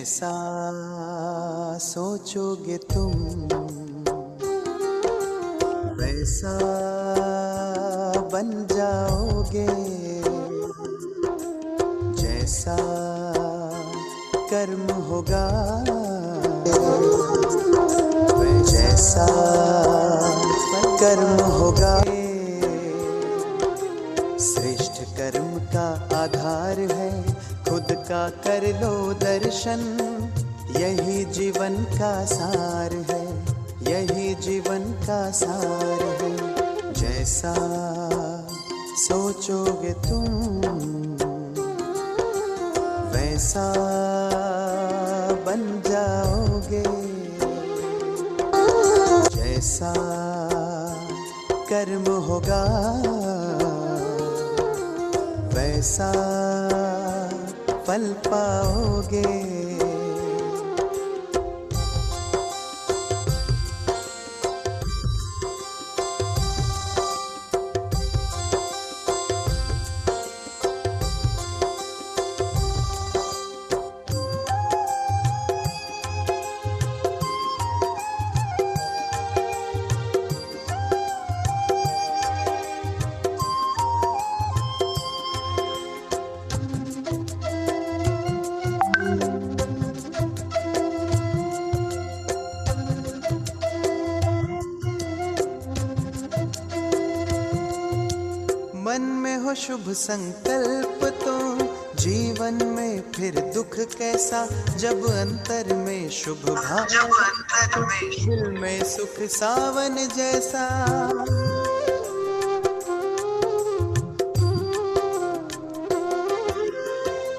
जैसा सोचोगे तुम वैसा बन जाओगे, जैसा कर्म होगा जैसा कर्म होगा। श्रेष्ठ कर्म का आधार है खुद का कर लो दर्शन, यही जीवन का सार है, यही जीवन का सार है। जैसा सोचोगे तुम वैसा बन जाओगे, जैसा कर्म होगा वैसा फल पाओगे। मन में हो शुभ संकल्प तो जीवन में फिर दुख कैसा, जब अंतर में शुभ भाव दिल में सुख सावन जैसा।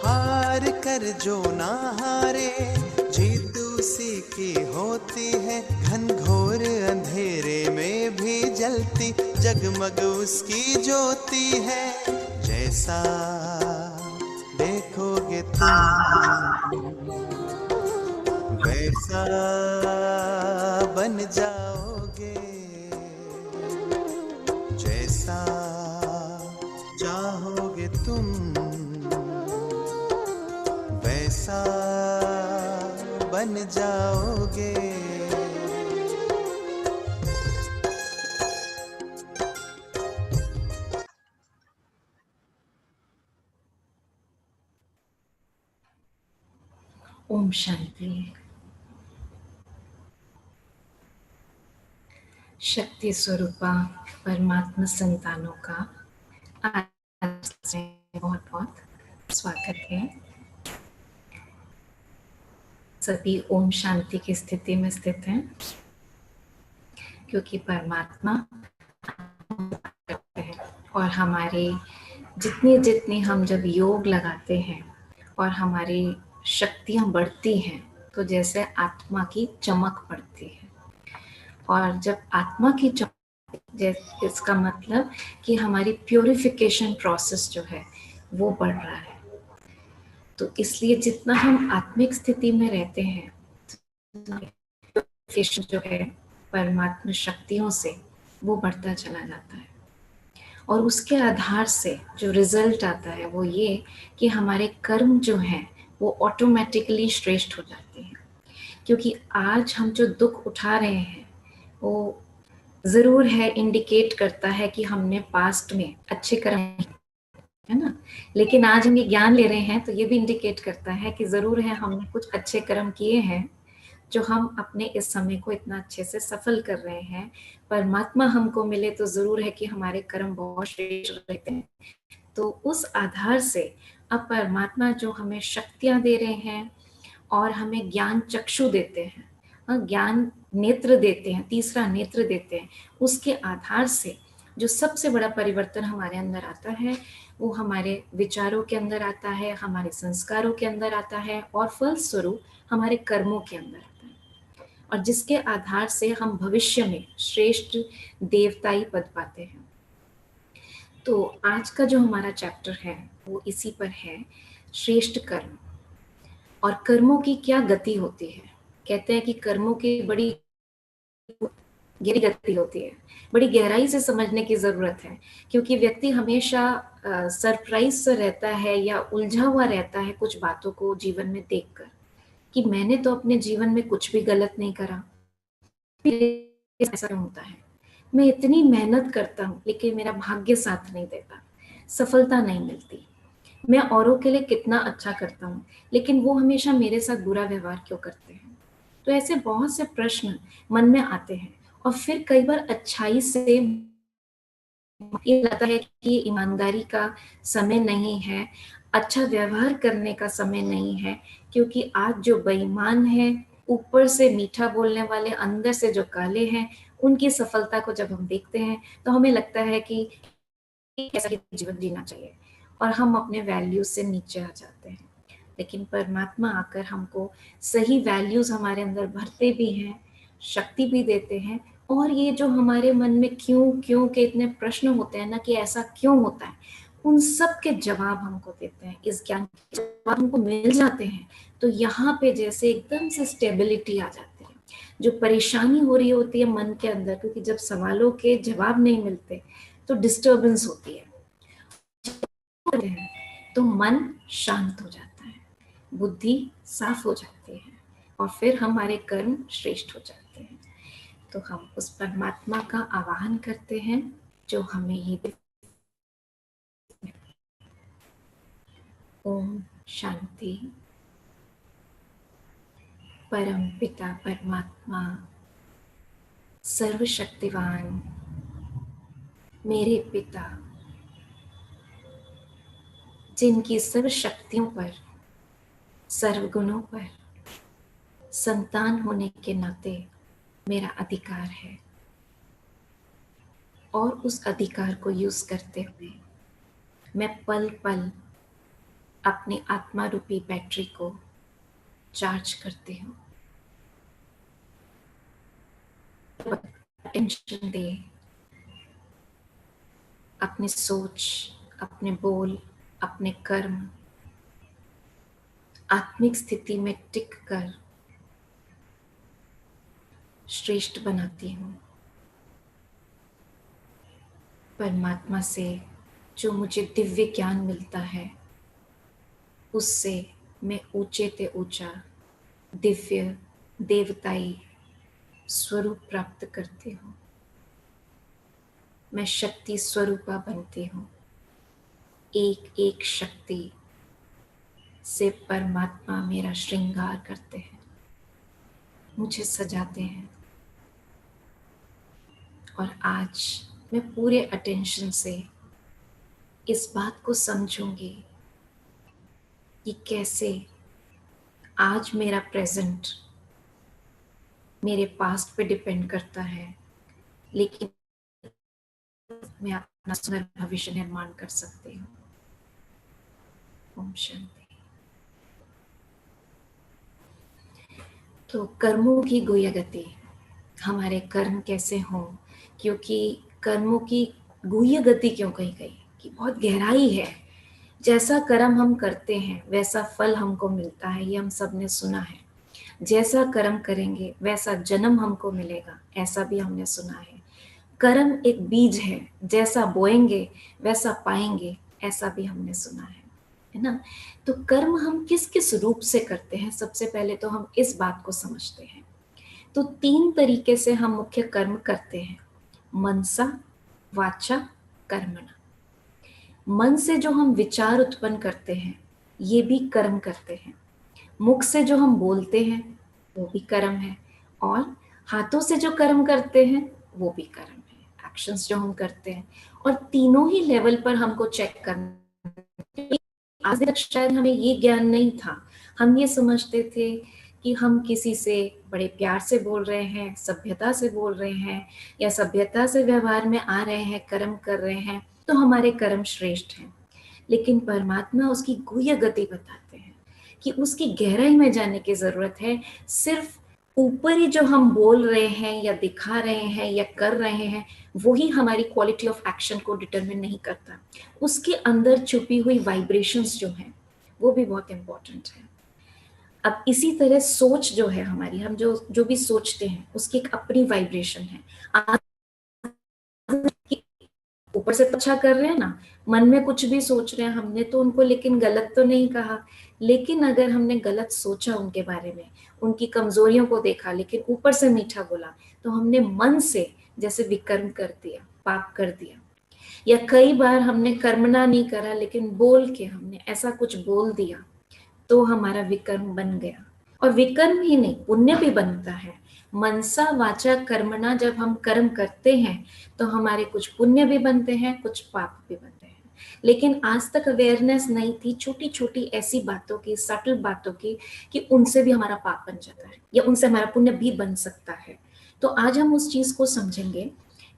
हार कर जो ना हारे जीत उसी की होती है, घनघोर अंधेरे में भी जलती जगमग उसकी ज्योति है। जैसा देखोगे तुम वैसा बन जाओगे, जैसा चाहोगे तुम वैसा बन जाओगे। ओम शांति। शक्ति स्वरूपा परमात्मा संतानों का आज से बहुत बहुत स्वागत है। सभी ओम शांति की स्थिति में स्थित हैं, क्योंकि परमात्मा है और हमारे जितनी हम जब योग लगाते हैं और हमारी शक्तियाँ बढ़ती हैं तो जैसे आत्मा की चमक बढ़ती है। और जब आत्मा की चमक, इसका मतलब कि हमारी प्योरिफिकेशन प्रोसेस जो है वो बढ़ रहा है। तो इसलिए जितना हम आत्मिक स्थिति में रहते हैं प्योरिफिकेशन जो है परमात्मा शक्तियों से वो बढ़ता चला जाता है। और उसके आधार से जो रिजल्ट आता है वो ये कि हमारे कर्म जो हैं वो ऑटोमेटिकली श्रेष्ठ हो जाते हैं। क्योंकि आज हम जो दुख उठा रहे हैं वो ज़रूर है, इंडिकेट करता है कि हमने पास्ट में अच्छे कर्म, है ना। लेकिन आज हम ये ज्ञान ले रहे हैं तो ये भी इंडिकेट करता है कि ज़रूर है हमने कुछ अच्छे कर्म किए हैं जो हम अपने इस समय को इतना अच्छे से सफल कर रहे हैं। परमात्मा हमको मिले तो ज़रूर है कि हमारे कर्म बहुत श्रेष्ठ रहते हैं। तो उस आधार से अब परमात्मा जो हमें शक्तियाँ दे रहे हैं और हमें ज्ञान चक्षु देते हैं, ज्ञान नेत्र देते हैं, तीसरा नेत्र देते हैं, उसके आधार से जो सबसे बड़ा परिवर्तन हमारे अंदर आता है वो हमारे विचारों के अंदर आता है, हमारे संस्कारों के अंदर आता है और फलस्वरूप हमारे कर्मों के अंदर आता है। और जिसके आधार से हम भविष्य में श्रेष्ठ देवताई पद पाते हैं। तो आज का जो हमारा चैप्टर है वो इसी पर है, श्रेष्ठ कर्म और कर्मों की क्या गति होती है। कहते हैं कि कर्मों की बड़ी गहरी गति होती है, बड़ी गहराई से समझने की जरूरत है, क्योंकि व्यक्ति हमेशा सरप्राइज से रहता है या उलझा हुआ रहता है कुछ बातों को जीवन में देखकर। कि मैंने तो अपने जीवन में कुछ भी गलत नहीं करा, फिर ऐसा क्यों होता है? मैं इतनी मेहनत करता हूँ लेकिन मेरा भाग्य साथ नहीं देता, सफलता नहीं मिलती। मैं औरों के लिए कितना अच्छा करता हूँ लेकिन वो हमेशा मेरे साथ बुरा व्यवहार क्यों करते हैं? तो ऐसे बहुत से प्रश्न मन में आते हैं और फिर कई बार अच्छाई से ये लगता है कि ये ईमानदारी का समय नहीं है, अच्छा व्यवहार करने का समय नहीं है, क्योंकि आज जो बेईमान है, ऊपर से मीठा बोलने वाले, अंदर से जो काले हैं, उनकी सफलता को जब हम देखते हैं तो हमें लगता है कि ऐसा ही जीवन जीना चाहिए और हम अपने वैल्यूज से नीचे आ जाते हैं। लेकिन परमात्मा आकर हमको सही वैल्यूज हमारे अंदर भरते भी हैं, शक्ति भी देते हैं, और ये जो हमारे मन में क्यों क्यों के इतने प्रश्न होते हैं ना कि ऐसा क्यों होता है, उन सब के जवाब हमको देते हैं। इस ज्ञान के जवाब हमको मिल जाते हैं तो यहाँ पे जैसे एकदम से स्टेबिलिटी आ जाती है। जो परेशानी हो रही होती है मन के अंदर, क्योंकि जब सवालों के जवाब नहीं मिलते तो डिस्टर्बेंस होती है, तो मन शांत हो जाता है, बुद्धि साफ हो जाती है और फिर हमारे कर्म श्रेष्ठ हो जाते हैं। तो हम उस परमात्मा का आवाहन करते हैं जो हमें ये ओम शांति। परम पिता परमात्मा सर्वशक्तिवान मेरे पिता, जिनकी सर्व शक्तियों पर, सर्वगुणों पर संतान होने के नाते मेरा अधिकार है, और उस अधिकार को यूज करते हुए मैं पल पल अपनी आत्मा रूपी बैटरी को चार्ज करती हूँ। अटेंशन दे, अपनी सोच, अपने बोल, अपने कर्म, आत्मिक स्थिति में टिक कर श्रेष्ठ बनाती हूँ। परमात्मा से जो मुझे दिव्य ज्ञान मिलता है, उससे मैं ऊंचे ते ऊंचा दिव्य देवताई स्वरूप प्राप्त करती हूँ। मैं शक्ति स्वरूपा बनती हूँ। एक एक शक्ति से परमात्मा मेरा श्रृंगार करते हैं, मुझे सजाते हैं। और आज मैं पूरे अटेंशन से इस बात को समझूंगी कि कैसे आज मेरा प्रेजेंट मेरे पास्ट पे डिपेंड करता है, लेकिन मैं अपना सुंदर भविष्य निर्माण कर सकती हूँ। ओम शांति। तो कर्मों की गुह्य गति, हमारे कर्म कैसे हों, क्योंकि कर्मों की गुह्य गति क्यों कही गई कि बहुत गहराई है। जैसा कर्म हम करते हैं वैसा फल हमको मिलता है, ये हम सब ने सुना है। जैसा कर्म करेंगे वैसा जन्म हमको मिलेगा, ऐसा भी हमने सुना है। कर्म एक बीज है, जैसा बोएंगे वैसा पाएंगे, ऐसा भी हमने सुना है ना। तो कर्म हम किस किस रूप से करते हैं, सबसे पहले तो हम इस बात को समझते हैं। तो 3 तरीके से हम मुख्य कर्म करते हैं, मनसा, वाचा, कर्मणा। मन से जो हम विचार उत्पन्न करते हैं ये भी कर्म करते हैं, मुख से जो हम बोलते हैं वो भी कर्म है, और हाथों से जो कर्म करते हैं वो भी कर्म है, एक्शंस जो हम करते हैं। और तीनों ही लेवल पर हमको चेक करना। आज तक शायद हमें ये ज्ञान नहीं था, हम ये समझते थे कि हम किसी से बड़े प्यार से बोल रहे हैं, सभ्यता से बोल रहे हैं, या सभ्यता से व्यवहार में आ रहे हैं, कर्म कर रहे हैं, तो हमारे कर्म श्रेष्ठ हैं। लेकिन परमात्मा उसकी गुह्य गति बताते हैं कि उसकी गहराई में जाने की जरूरत है। सिर्फ ऊपर ही जो हम बोल रहे हैं या दिखा रहे हैं या कर रहे हैं वही हमारी क्वालिटी ऑफ एक्शन को डिटरमिन नहीं करता, उसके अंदर छुपी हुई वाइब्रेशंस जो हैं वो भी बहुत इंपॉर्टेंट है। अब इसी तरह सोच जो है हमारी, हम जो जो भी सोचते हैं उसकी एक अपनी वाइब्रेशन है। ऊपर से तो अच्छा कर रहे हैं ना, मन में कुछ भी सोच रहे हैं, हमने तो उनको लेकिन गलत तो नहीं कहा, लेकिन अगर हमने गलत सोचा उनके बारे में, उनकी कमजोरियों को देखा, लेकिन ऊपर से मीठा बोला, तो हमने मन से जैसे विकर्म कर दिया, पाप कर दिया। या कई बार हमने कर्मणा नहीं करा, लेकिन बोल के हमने ऐसा कुछ बोल दिया, तो हमारा विकर्म बन गया। और विकर्म ही नहीं, पुण्य भी बनता है। मनसा वाचा कर्मणा, जब हम कर्म करते हैं तो हमारे कुछ पुण्य भी बनते हैं, कुछ पाप भी बनते हैं। लेकिन आज तक अवेयरनेस नहीं थी छोटी छोटी ऐसी बातों की, सटल बातों की, कि उनसे भी हमारा पाप बन जाता है या उनसे हमारा पुण्य भी बन सकता है। तो आज हम उस चीज को समझेंगे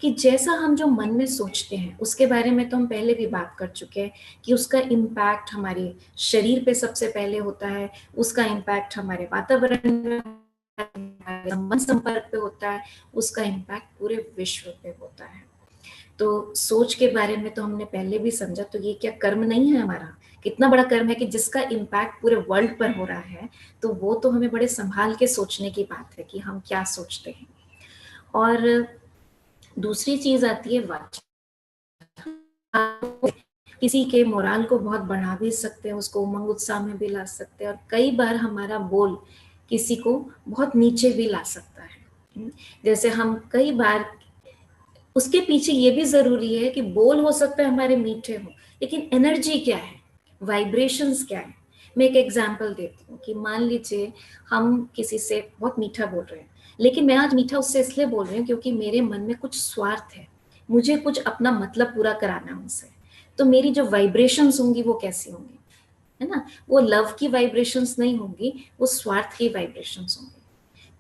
कि जैसा हम जो मन में सोचते हैं, उसके बारे में तो हम पहले भी बात कर चुके हैं कि उसका इम्पैक्ट हमारे शरीर पे सबसे पहले होता है, उसका इम्पैक्ट हमारे वातावरण में, संबंध संपर्क पे होता है, उसका इम्पैक्ट पूरे विश्व पे होता है। तो सोच के बारे में तो हमने पहले भी समझा, तो ये क्या कर्म नहीं है हमारा? कितना बड़ा कर्म है कि जिसका इम्पैक्ट पूरे वर्ल्ड पर हो रहा है, तो वो तो हमें बड़े संभाल के सोचने की बात है कि हम क्या सोचते हैं। और दूसरी चीज आती है वाचा। किसी के मोराल को बहुत बढ़ा भी सकते हैं, उसको उमंग उत्साह में भी ला सकते हैं, और कई बार हमारा बोल किसी को बहुत नीचे भी ला सकता है। जैसे हम कई बार, उसके पीछे ये भी जरूरी है कि बोल हो सकता है हमारे मीठे हो, लेकिन एनर्जी क्या है, वाइब्रेशंस क्या है। मैं एक एग्जांपल देती हूँ कि मान लीजिए हम किसी से बहुत मीठा बोल रहे हैं, लेकिन मैं आज मीठा उससे इसलिए बोल रही हूँ क्योंकि मेरे मन में कुछ स्वार्थ है, मुझे कुछ अपना मतलब पूरा कराना है उनसे। तो मेरी जो वाइब्रेशंस होंगी वो कैसी होंगी, है ना? वो लव की वाइब्रेशंस नहीं होंगी, वो स्वार्थ की वाइब्रेशंस होंगी।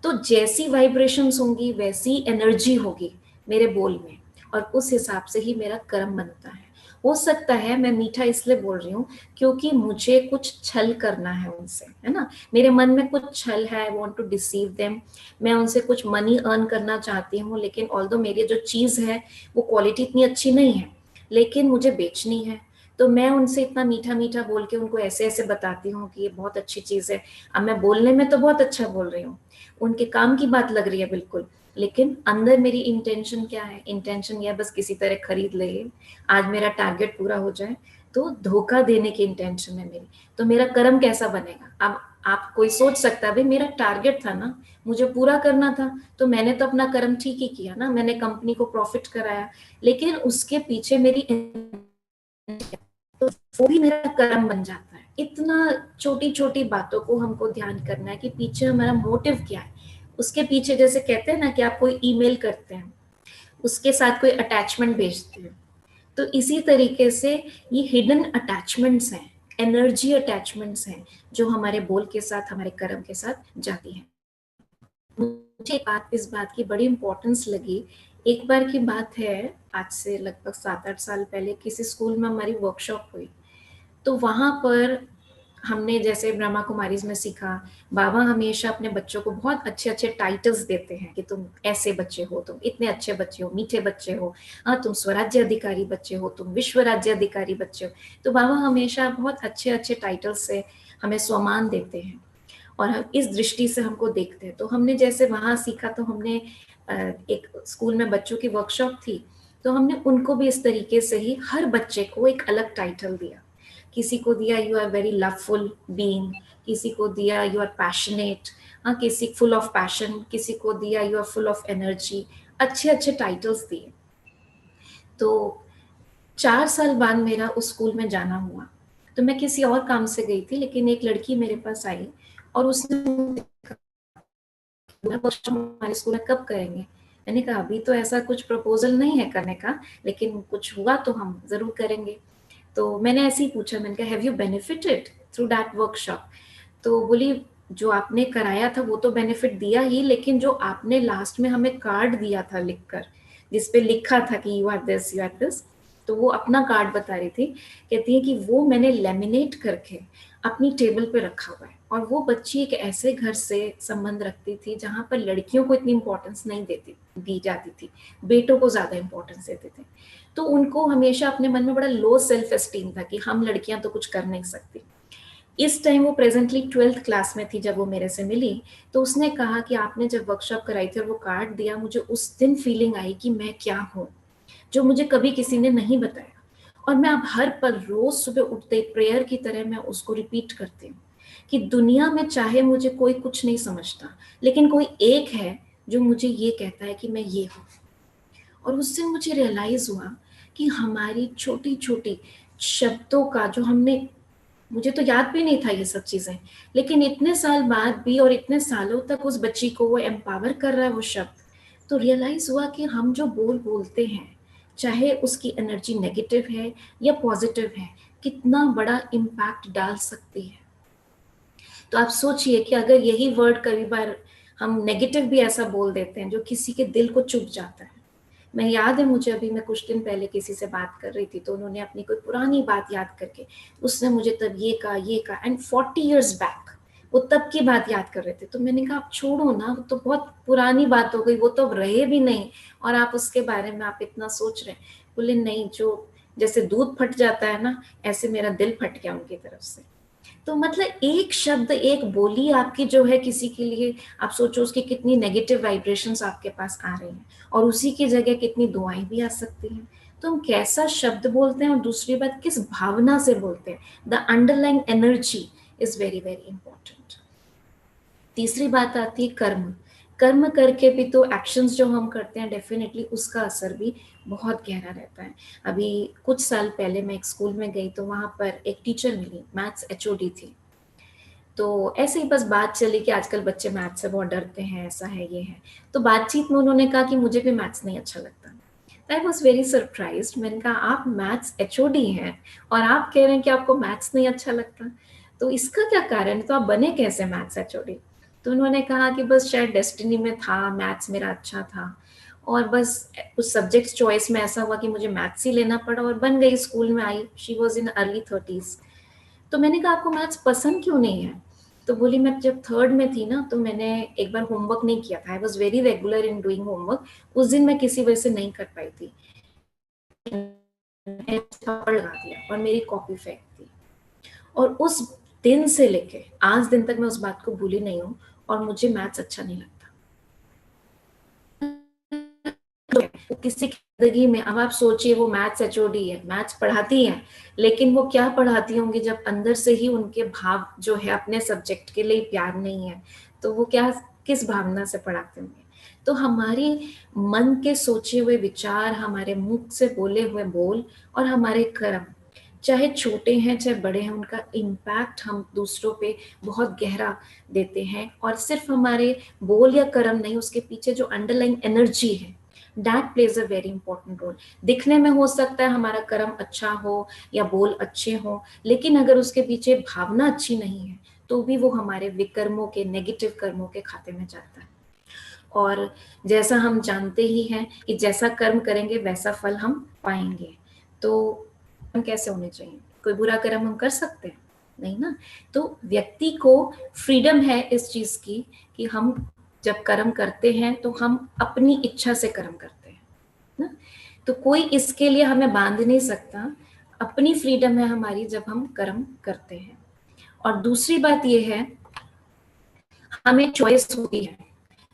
तो जैसी वाइब्रेशंस होंगी वैसी एनर्जी होगी मेरे बोल में, और उस हिसाब से ही मेरा कर्म बनता है। हो सकता है मैं मीठा इसलिए बोल रही हूँ क्योंकि मुझे कुछ छल करना है उनसे, है ना? मेरे मन में कुछ छल है, I want to deceive them, मैं उनसे कुछ मनी अर्न करना चाहती हूँ, लेकिन ऑल्दो मेरी जो चीज है वो क्वालिटी इतनी अच्छी नहीं है, लेकिन मुझे बेचनी है। तो मैं उनसे इतना मीठा मीठा बोल के उनको ऐसे ऐसे बताती हूँ कि ये बहुत अच्छी चीज है। अब मैं बोलने में तो बहुत अच्छा बोल रही हूँ, उनके काम की बात लग रही है बिल्कुल, लेकिन अंदर मेरी इंटेंशन क्या है? इंटेंशन यह बस किसी तरह खरीद ले, आज मेरा टारगेट पूरा हो जाए, तो धोखा देने की इंटेंशन है मेरी। तो मेरा कर्म कैसा बनेगा? अब आप कोई सोच सकता है भाई मेरा टारगेट था ना, मुझे पूरा करना था, तो मैंने तो अपना कर्म ठीक ही किया ना, मैंने कंपनी को प्रॉफिट कराया, लेकिन उसके पीछे मेरी, तो वो भी मेरा कर्म बन जाता है। इतना छोटी छोटी बातों को हमको ध्यान करना है कि पीछे हमारा मोटिव क्या है। उसके पीछे जैसे कहते हैं ना कि आप कोई ईमेल करते हैं, उसके साथ कोई अटैचमेंट भेजते हैं, तो इसी तरीके से ये हिडन अटैचमेंट्स हैं, एनर्जी अटैचमेंट्स हैं, जो हमारे बोल के साथ, हमारे कर्म के साथ जाती हैं। मुझे बात, इस बात की बड़ी इंपॉर्टेंस लगी। एक बार की बात है, आज से लगभग 7-8 साल पहले किसी स्कूल में हमारी वर्कशॉप हुई। तो वहां पर हमने जैसे ब्रह्मा कुमारीज में सीखा, बाबा हमेशा अपने बच्चों को बहुत अच्छे अच्छे टाइटल्स देते हैं कि तुम ऐसे बच्चे हो, तुम इतने अच्छे बच्चे हो, मीठे बच्चे हो, हाँ तुम स्वराज्य अधिकारी बच्चे हो, तुम विश्व राज्य अधिकारी बच्चे हो। तो बाबा हमेशा बहुत अच्छे अच्छे टाइटल्स से हमें सम्मान देते हैं, और हम इस दृष्टि से हमको देखते हैं। तो हमने जैसे वहां सीखा, तो हमने एक स्कूल में बच्चों की वर्कशॉप थी, तो हमने उनको भी इस तरीके से ही हर बच्चे को एक अलग टाइटल दिया। किसी को दिया you are very loveful being, किसी को दिया यू आर पैशनेट, हाँ किसी फुल ऑफ पैशन, किसी को दिया you are full of energy. अच्छे अच्छे टाइटल्स दिए। तो 4 साल बाद मेरा उस स्कूल में जाना हुआ, तो मैं किसी और काम से गई थी, लेकिन एक लड़की मेरे पास आई और उसने हमारे स्कूल में कब करेंगे? मैंने कहा अभी तो ऐसा कुछ प्रपोजल नहीं है करने का, लेकिन कुछ हुआ तो हम जरूर करेंगे। तो मैंने ऐसे ही पूछा, मैंने कहा have you benefited through that workshop? तो बोली जो आपने कराया था वो तो बेनिफिट दिया ही, लेकिन जो आपने लास्ट में हमें कार्ड दिया था लिखकर, जिसपे लिखा था कि you are this you are this, तो वो अपना कार्ड बता रही थी। कहती है कि वो मैंने लेमिनेट करके अपनी टेबल पे रखा हुआ है। और वो बच्ची एक ऐसे घर से संबंध रखती थी जहाँ पर लड़कियों को इतनी इंपॉर्टेंस नहीं दी जाती थी, बेटों को ज्यादा इंपॉर्टेंस देते थे। तो उनको हमेशा अपने मन में बड़ा लो सेल्फ एस्टीम था कि हम लड़कियां तो कुछ कर नहीं सकती। इस टाइम वो प्रेजेंटली 12th क्लास में थी जब वो मेरे से मिली। तो उसने कहा कि आपने जब वर्कशॉप कराई थी और वो कार्ड दिया, मुझे उस दिन फीलिंग आई कि मैं क्या हूँ। जो मुझे कभी किसी ने नहीं बताया, और मैं अब हर पल रोज सुबह उठते प्रेयर की तरह मैं उसको रिपीट करती हूँ कि दुनिया में चाहे मुझे कोई कुछ नहीं समझता, लेकिन कोई एक है जो मुझे ये कहता है कि मैं ये हूँ। और उससे मुझे रियलाइज हुआ कि हमारी छोटी छोटी शब्दों का जो हमने, मुझे तो याद भी नहीं था ये सब चीजें, लेकिन इतने साल बाद भी और इतने सालों तक उस बच्ची को वो एम्पावर कर रहा है वो शब्द, तो रियलाइज हुआ कि हम जो बोलते हैं, चाहे उसकी एनर्जी नेगेटिव है या पॉजिटिव है, कितना बड़ा इम्पैक्ट डाल सकती है। तो आप सोचिए कि अगर यही वर्ड कई बार हम नेगेटिव भी ऐसा बोल देते हैं जो किसी के दिल को चुभ जाता है। मैं याद है मुझे, अभी मैं कुछ दिन पहले किसी से बात कर रही थी तो उन्होंने अपनी कोई पुरानी बात याद करके, उसने मुझे तब ये कहा एंड 40 years बैक वो तब की बात याद कर रहे थे। तो मैंने कहा आप छोड़ो ना, वो तो बहुत पुरानी बात हो गई, वो तो अब रहे भी नहीं और आप उसके बारे में आप इतना सोच रहे हैं। बोले नहीं, जो जैसे दूध फट जाता है ना, ऐसे मेरा दिल फट गया उनकी तरफ से। तो मतलब एक शब्द, एक बोली आपकी जो है किसी के लिए, आप सोचो उसकी कितनी नेगेटिव वाइब्रेशंस आपके पास आ रही हैं, और उसी की जगह कितनी दुआएं भी आ सकती हैं। तो हम कैसा शब्द बोलते हैं और दूसरी बात किस भावना से बोलते हैं, the underlying energy is very very important. तीसरी बात आती है कर्म। कर्म करके भी तो एक्शंस जो हम करते हैं डेफिनेटली उसका असर भी बहुत गहरा रहता है। अभी कुछ साल पहले मैं एक स्कूल में गई तो वहां पर एक टीचर मिली, मैथ्स एचओडी थी। तो ऐसे ही बस बात चली कि आजकल बच्चे मैथ्स से बहुत डरते हैं, ऐसा है ये है। तो बातचीत में उन्होंने कहा कि मुझे भी मैथ्स नहीं अच्छा लगता। I was very surprise. मैंने कहा आप मैथ्स एचओडी हैं और आप कह रहे हैं कि आपको मैथ्स नहीं अच्छा लगता, तो इसका क्या कारण है, तो आप बने कैसे मैथ्स एचओडी? तो उन्होंने कहा कि बस शायद डेस्टिनी में था, मैथ्स मेरा अच्छा था और बस उस सब्जेक्ट चॉइस में ऐसा हुआ कि मुझे मैथ्स ही लेना पड़ा और बन गई। स्कूल में आई, she was in early 30s। तो मैंने कहा आपको मैथ्स पसंद क्यों नहीं है? तो बोली मैं जब थर्ड में थी ना तो मैंने एक बार होमवर्क नहीं किया था, I was very regular in doing homework, उस दिन मैं किसी वजह से नहीं कर पाई थी, थप्पड़ लगा दिया और मेरी कॉपी फेंक दी। और उस दिन से लेके आज दिन तक मैं उस बात को भूली नहीं हूँ और मुझे मैथ्स अच्छा नहीं लगता। तो किसी की जिंदगी में, अब आप सोचिए वो मैथ्स एचओडी है, मैथ्स पढ़ाती है, लेकिन वो क्या पढ़ाती होंगी जब अंदर से ही उनके भाव जो है अपने सब्जेक्ट के लिए प्यार नहीं है, तो वो क्या, किस भावना से पढ़ाते होंगे? तो हमारी मन के सोचे हुए विचार, हमारे मुख से बोले हुए बोल और हमारे कर्म, चाहे छोटे हैं चाहे बड़े हैं, उनका इम्पैक्ट हम दूसरों पे बहुत गहरा देते हैं। और सिर्फ हमारे बोल या कर्म नहीं, उसके पीछे जो अंडरलाइन एनर्जी है, that plays a very important role. दिखने में हो सकता है हमारा कर्म अच्छा हो या बोल अच्छे हो, लेकिन अगर उसके पीछे भावना अच्छी नहीं है तो भी वो हमारे विकर्मों के, नेगेटिव कर्मों के खाते में जाता है। और जैसा हम जानते ही हैं कि जैसा कर्म करेंगे वैसा फल हम पाएंगे। तो हम कैसे होने चाहिए? कोई बुरा कर्म हम कर सकते हैं? नहीं ना। तो व्यक्ति को फ्रीडम है इस चीज की कि हम जब कर्म करते हैं तो हम अपनी इच्छा से कर्म करते हैं ना। तो कोई इसके लिए हमें बांध नहीं सकता, अपनी फ्रीडम है हमारी जब हम कर्म करते हैं। और दूसरी बात यह है, हमें चॉइस होती है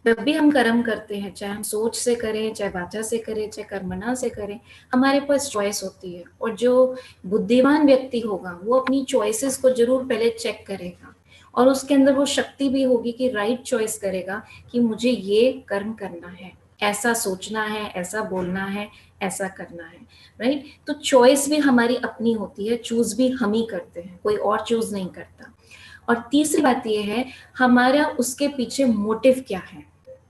जब भी हम कर्म करते हैं, चाहे हम सोच से करें, चाहे वाचा से करें, चाहे कर्मणा से करें, हमारे पास चॉइस होती है। और जो बुद्धिमान व्यक्ति होगा वो अपनी चॉइसेस को जरूर पहले चेक करेगा और उसके अंदर वो शक्ति भी होगी कि राइट चॉइस करेगा कि मुझे ये कर्म करना है, ऐसा सोचना है, ऐसा बोलना है, ऐसा करना है। राइट। तो चॉइस भी हमारी अपनी होती है, चूज भी हम ही करते हैं, कोई और चूज नहीं करता। और तीसरी बात यह है, हमारा उसके पीछे मोटिव क्या है,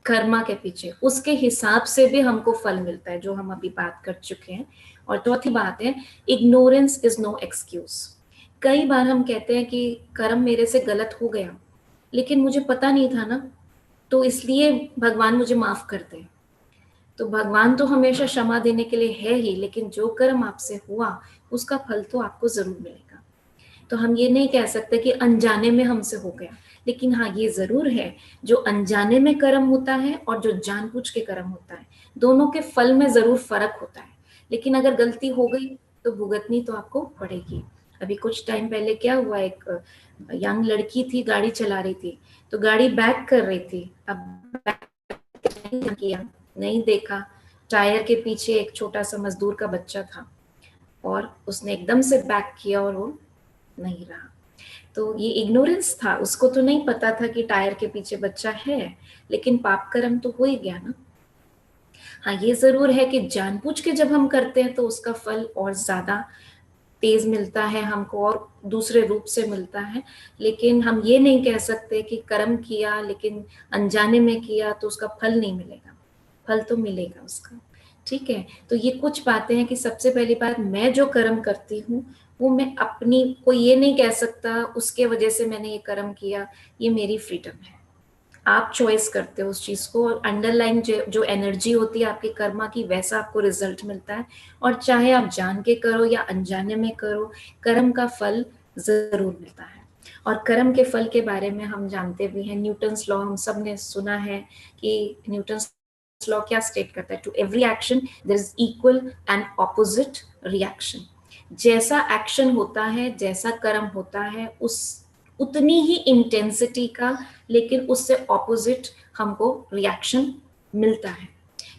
कर्मा के पीछे, उसके हिसाब से भी हमको फल मिलता है, जो हम अभी बात कर चुके हैं। और चौथी बात है, इग्नोरेंस इज नो एक्सक्यूज। कई बार हम कहते हैं कि कर्म मेरे से गलत हो गया लेकिन मुझे पता नहीं था ना, तो इसलिए भगवान मुझे माफ कर दे। तो भगवान तो हमेशा क्षमा देने के लिए है ही, लेकिन जो कर्म आपसे हुआ उसका फल तो आपको जरूर मिलेगा। तो हम ये नहीं कह सकते कि अनजाने में हमसे हो गया, लेकिन हाँ ये जरूर है, जो अनजाने में कर्म होता है और जो जानबूझ के कर्म होता है, दोनों के फल में जरूर फर्क होता है। लेकिन अगर गलती हो गई तो भुगतनी तो आपको पड़ेगी। अभी कुछ टाइम पहले क्या हुआ, एक यंग लड़की थी, गाड़ी चला रही थी, तो गाड़ी बैक कर रही थी, अब बैक नहीं किया, नहीं देखा, टायर के पीछे एक छोटा सा मजदूर का बच्चा था और उसने एकदम से बैक किया और वो नहीं रहा। तो ये इग्नोरेंस था, उसको तो नहीं पता था कि टायर के पीछे बच्चा है, लेकिन पाप कर्म तो हो ही गया ना। हाँ, ये जरूर है कि जानबूझ के जब हम करते हैं तो उसका फल और ज्यादा तेज मिलता है हमको और दूसरे रूप से मिलता है। लेकिन हम ये नहीं कह सकते कि कर्म किया लेकिन अनजाने में किया तो उसका फल नहीं मिलेगा, फल तो मिलेगा उसका। ठीक है, तो ये कुछ बातें हैं कि सबसे पहली बात, मैं जो कर्म करती हूँ वो मैं अपनी, कोई ये नहीं कह सकता उसके वजह से मैंने ये कर्म किया, ये मेरी फ्रीडम है। आप चॉइस करते हो उस चीज को, और अंडरलाइन जो एनर्जी होती है आपके कर्मा की, वैसा आपको रिजल्ट मिलता है। और चाहे आप जान के करो या अनजाने में करो, कर्म का फल जरूर मिलता है। और कर्म के फल के बारे में हम जानते भी हैं, न्यूटन्स लॉ हम सब ने सुना है कि न्यूटन्स लॉ क्या स्टेट करता है, to every action there is equal and opposite reaction. जैसा एक्शन होता है, जैसा कर्म होता है, उस उतनी ही इंटेंसिटी का लेकिन उससे ऑपोजिट हमको रिएक्शन मिलता है।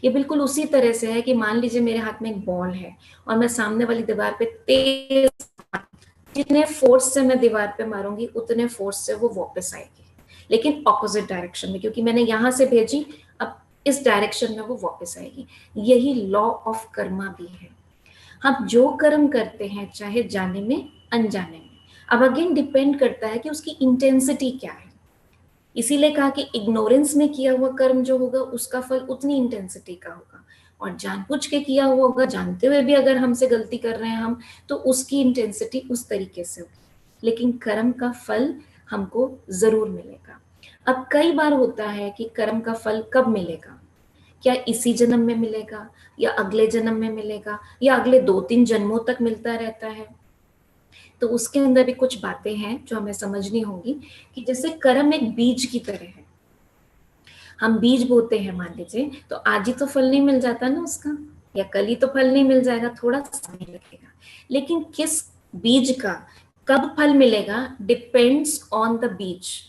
ये बिल्कुल उसी तरह से है कि मान लीजिए मेरे हाथ में एक बॉल है और मैं सामने वाली दीवार पे तेज, जितने फोर्स से मैं दीवार पे मारूंगी उतने फोर्स से वो वापस आएगी, लेकिन ऑपोजिट डायरेक्शन में, क्योंकि मैंने यहां से भेजी, अब इस डायरेक्शन में वो वापस आएगी। यही लॉ ऑफ कर्मा भी है। हम जो कर्म करते हैं चाहे जाने में अनजाने में, अब अगेन डिपेंड करता है कि उसकी इंटेंसिटी क्या है। इसीलिए कहा कि इग्नोरेंस में किया हुआ कर्म जो होगा उसका फल उतनी इंटेंसिटी का होगा, और जानबूझ के किया हुआ होगा, जानते हुए भी अगर हमसे गलती कर रहे हैं हम, तो उसकी इंटेंसिटी उस तरीके से होगी, लेकिन कर्म का फल हमको जरूर मिलेगा। अब कई बार होता है कि कर्म का फल कब मिलेगा, क्या इसी जन्म में मिलेगा या अगले जन्म में मिलेगा या अगले 2-3 जन्मों तक मिलता रहता है। तो उसके अंदर भी कुछ बातें हैं जो हमें समझनी होगी, कि जैसे कर्म एक बीज की तरह है। हम बीज बोते हैं मान लीजिए, तो आज ही तो फल नहीं मिल जाता ना उसका, या कल ही तो फल नहीं मिल जाएगा, थोड़ा समय लगेगा। लेकिन किस बीज का कब फल मिलेगा depends on the bees.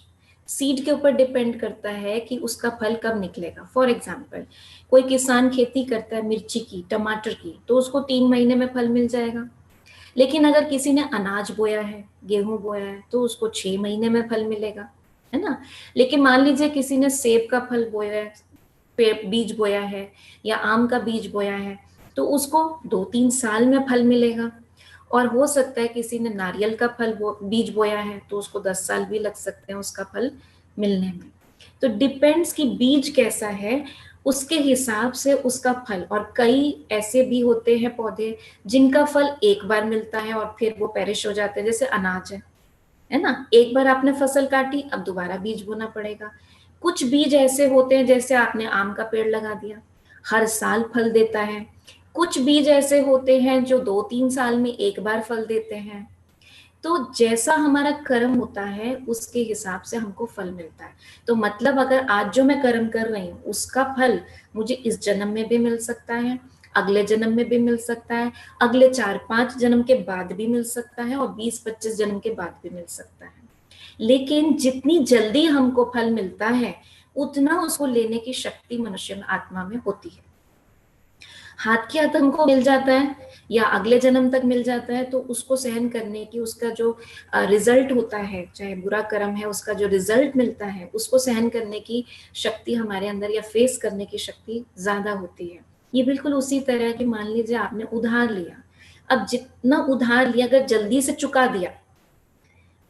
Seed के ऊपर डिपेंड करता है कि उसका फल कब निकलेगा। फॉर एग्जाम्पल, कोई किसान खेती करता है मिर्ची की, टमाटर की, तो उसको 3 महीने में फल मिल जाएगा। लेकिन अगर किसी ने अनाज बोया है, गेहूं बोया है, तो उसको 6 महीने में फल मिलेगा, है ना। लेकिन मान लीजिए किसी ने सेब का फल बोया है, बीज बोया है, या आम का बीज बोया है, तो उसको 2-3 साल में फल मिलेगा। और हो सकता है किसी ने नारियल का बीज बोया है, तो उसको 10 साल भी लग सकते हैं उसका फल मिलने में। तो डिपेंड्स कि बीज कैसा है, उसके हिसाब से उसका फल। और कई ऐसे भी होते हैं पौधे जिनका फल एक बार मिलता है और फिर वो पेरिश हो जाते हैं, जैसे अनाज है ना। एक बार आपने फसल काटी, अब दोबारा बीज बोना पड़ेगा। कुछ बीज ऐसे होते हैं, जैसे आपने आम का पेड़ लगा दिया, हर साल फल देता है। कुछ बीज ऐसे होते हैं जो 2-3 साल में एक बार फल देते हैं। तो जैसा हमारा कर्म होता है उसके हिसाब से हमको फल मिलता है। तो मतलब अगर आज जो मैं कर्म कर रही हूँ उसका फल मुझे इस जन्म में भी मिल सकता है, अगले जन्म में भी मिल सकता है, अगले 4-5 जन्म के बाद भी मिल सकता है, और 20-25 जन्म के बाद भी मिल सकता है। लेकिन जितनी जल्दी हमको फल मिलता है उतना उसको लेने की शक्ति मनुष्य में, आत्मा में होती है। हाथ के हाथ हमको मिल जाता है या अगले जन्म तक मिल जाता है, तो उसको सहन करने की, उसका जो रिजल्ट होता है, चाहे बुरा कर्म है, उसका जो रिजल्ट मिलता है उसको सहन करने की शक्ति हमारे अंदर, या फेस करने की शक्ति ज्यादा होती है। ये बिल्कुल उसी तरह कि मान लीजिए आपने उधार लिया, अब जितना उधार लिया अगर जल्दी से चुका दिया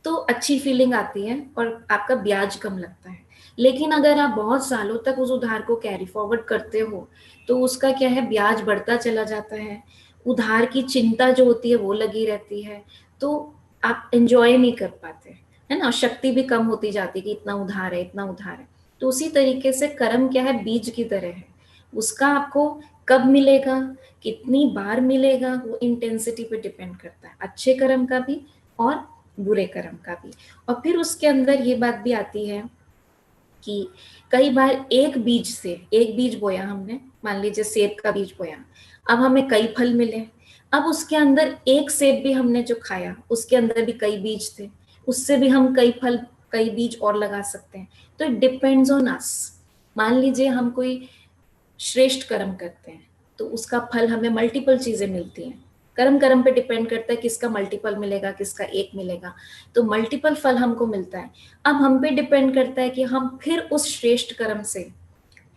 तो अच्छी फीलिंग आती है और आपका ब्याज कम लगता है। लेकिन अगर आप बहुत सालों तक उस उधार को कैरी फॉरवर्ड करते हो तो उसका क्या है, ब्याज बढ़ता चला जाता है, उधार की चिंता जो होती है वो लगी रहती है, तो आप एंजॉय नहीं कर पाते, है ना। शक्ति भी कम होती जाती है कि इतना उधार है, इतना उधार है। तो उसी तरीके से कर्म क्या है, बीज की तरह है। उसका आपको कब मिलेगा, कितनी बार मिलेगा, वो इंटेंसिटी पे डिपेंड करता है, अच्छे कर्म का भी और बुरे कर्म का भी। और फिर उसके अंदर ये बात भी आती है कि कई बार एक बीज बोया हमने, मान लीजिए सेब का बीज बोया, अब हमें कई फल मिले। अब उसके अंदर एक सेब भी हमने जो खाया उसके अंदर भी कई बीज थे, उससे भी हम कई फल, कई बीज और लगा सकते हैं। तो इट डिपेंड्स ऑन अस। मान लीजिए हम कोई श्रेष्ठ कर्म करते हैं, तो उसका फल हमें मल्टीपल चीजें मिलती हैं। कर्म कर्म पे डिपेंड करता है किसका मल्टीपल मिलेगा, किसका एक मिलेगा, तो मल्टीपल फल हमको मिलता है। अब हम पे डिपेंड करता है कि हम फिर उस श्रेष्ठ कर्म से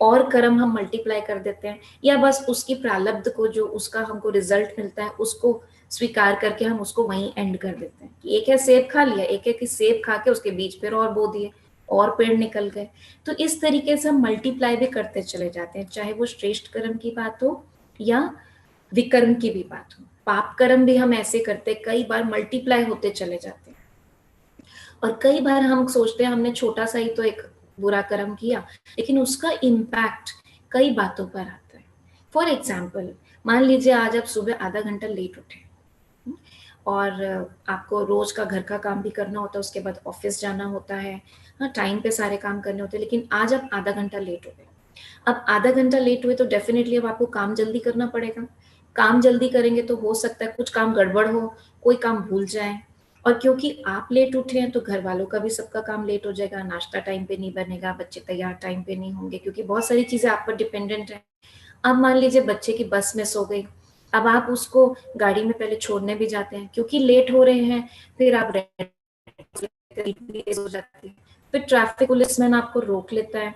और कर्म हम मल्टीप्लाई कर देते हैं, या बस उसकी प्रारब्ध को, जो उसका हमको रिजल्ट मिलता है, उसको स्वीकार करके हम उसको वहीं एंड कर देते हैं कि एक है सेब खा लिया, एक है कि सेब खा के उसके बीज फिर और बो दिए और पेड़ निकल गए। तो इस तरीके से हम मल्टीप्लाई भी करते चले जाते हैं, चाहे वो श्रेष्ठ कर्म की बात हो या विकर्म की भी बात हो। पाप कर्म भी हम ऐसे करते, कई बार मल्टीप्लाई होते चले जाते हैं, और कई बार हम सोचते हैं हमने छोटा सा ही तो एक बुरा कर्म किया, लेकिन उसका इम्पैक्ट कई बातों पर आता है। फॉर एग्जाम्पल, मान लीजिए आज आप सुबह आधा घंटा लेट उठे, और आपको रोज का घर का काम भी करना होता है, उसके बाद ऑफिस जाना होता है, हाँ टाइम पे सारे काम करने होते हैं, लेकिन आज आप आधा घंटा लेट हो गए। अब आधा घंटा लेट हुए तो डेफिनेटली अब आपको काम जल्दी करना पड़ेगा। काम जल्दी करेंगे तो हो सकता है कुछ काम गड़बड़ हो, कोई काम भूल जाए, और क्योंकि आप लेट उठे हैं तो घर वालों का भी सबका काम लेट हो जाएगा, नाश्ता टाइम पे नहीं बनेगा, बच्चे तैयार टाइम पे नहीं होंगे, क्योंकि बहुत सारी चीजें आप पर डिपेंडेंट है। अब मान लीजिए बच्चे की बस मिस हो गई, अब आप उसको गाड़ी में पहले छोड़ने भी जाते हैं, क्योंकि लेट हो रहे हैं, फिर आप हो जाती है, फिर ट्रैफिक पुलिसमैन आपको रोक लेता है।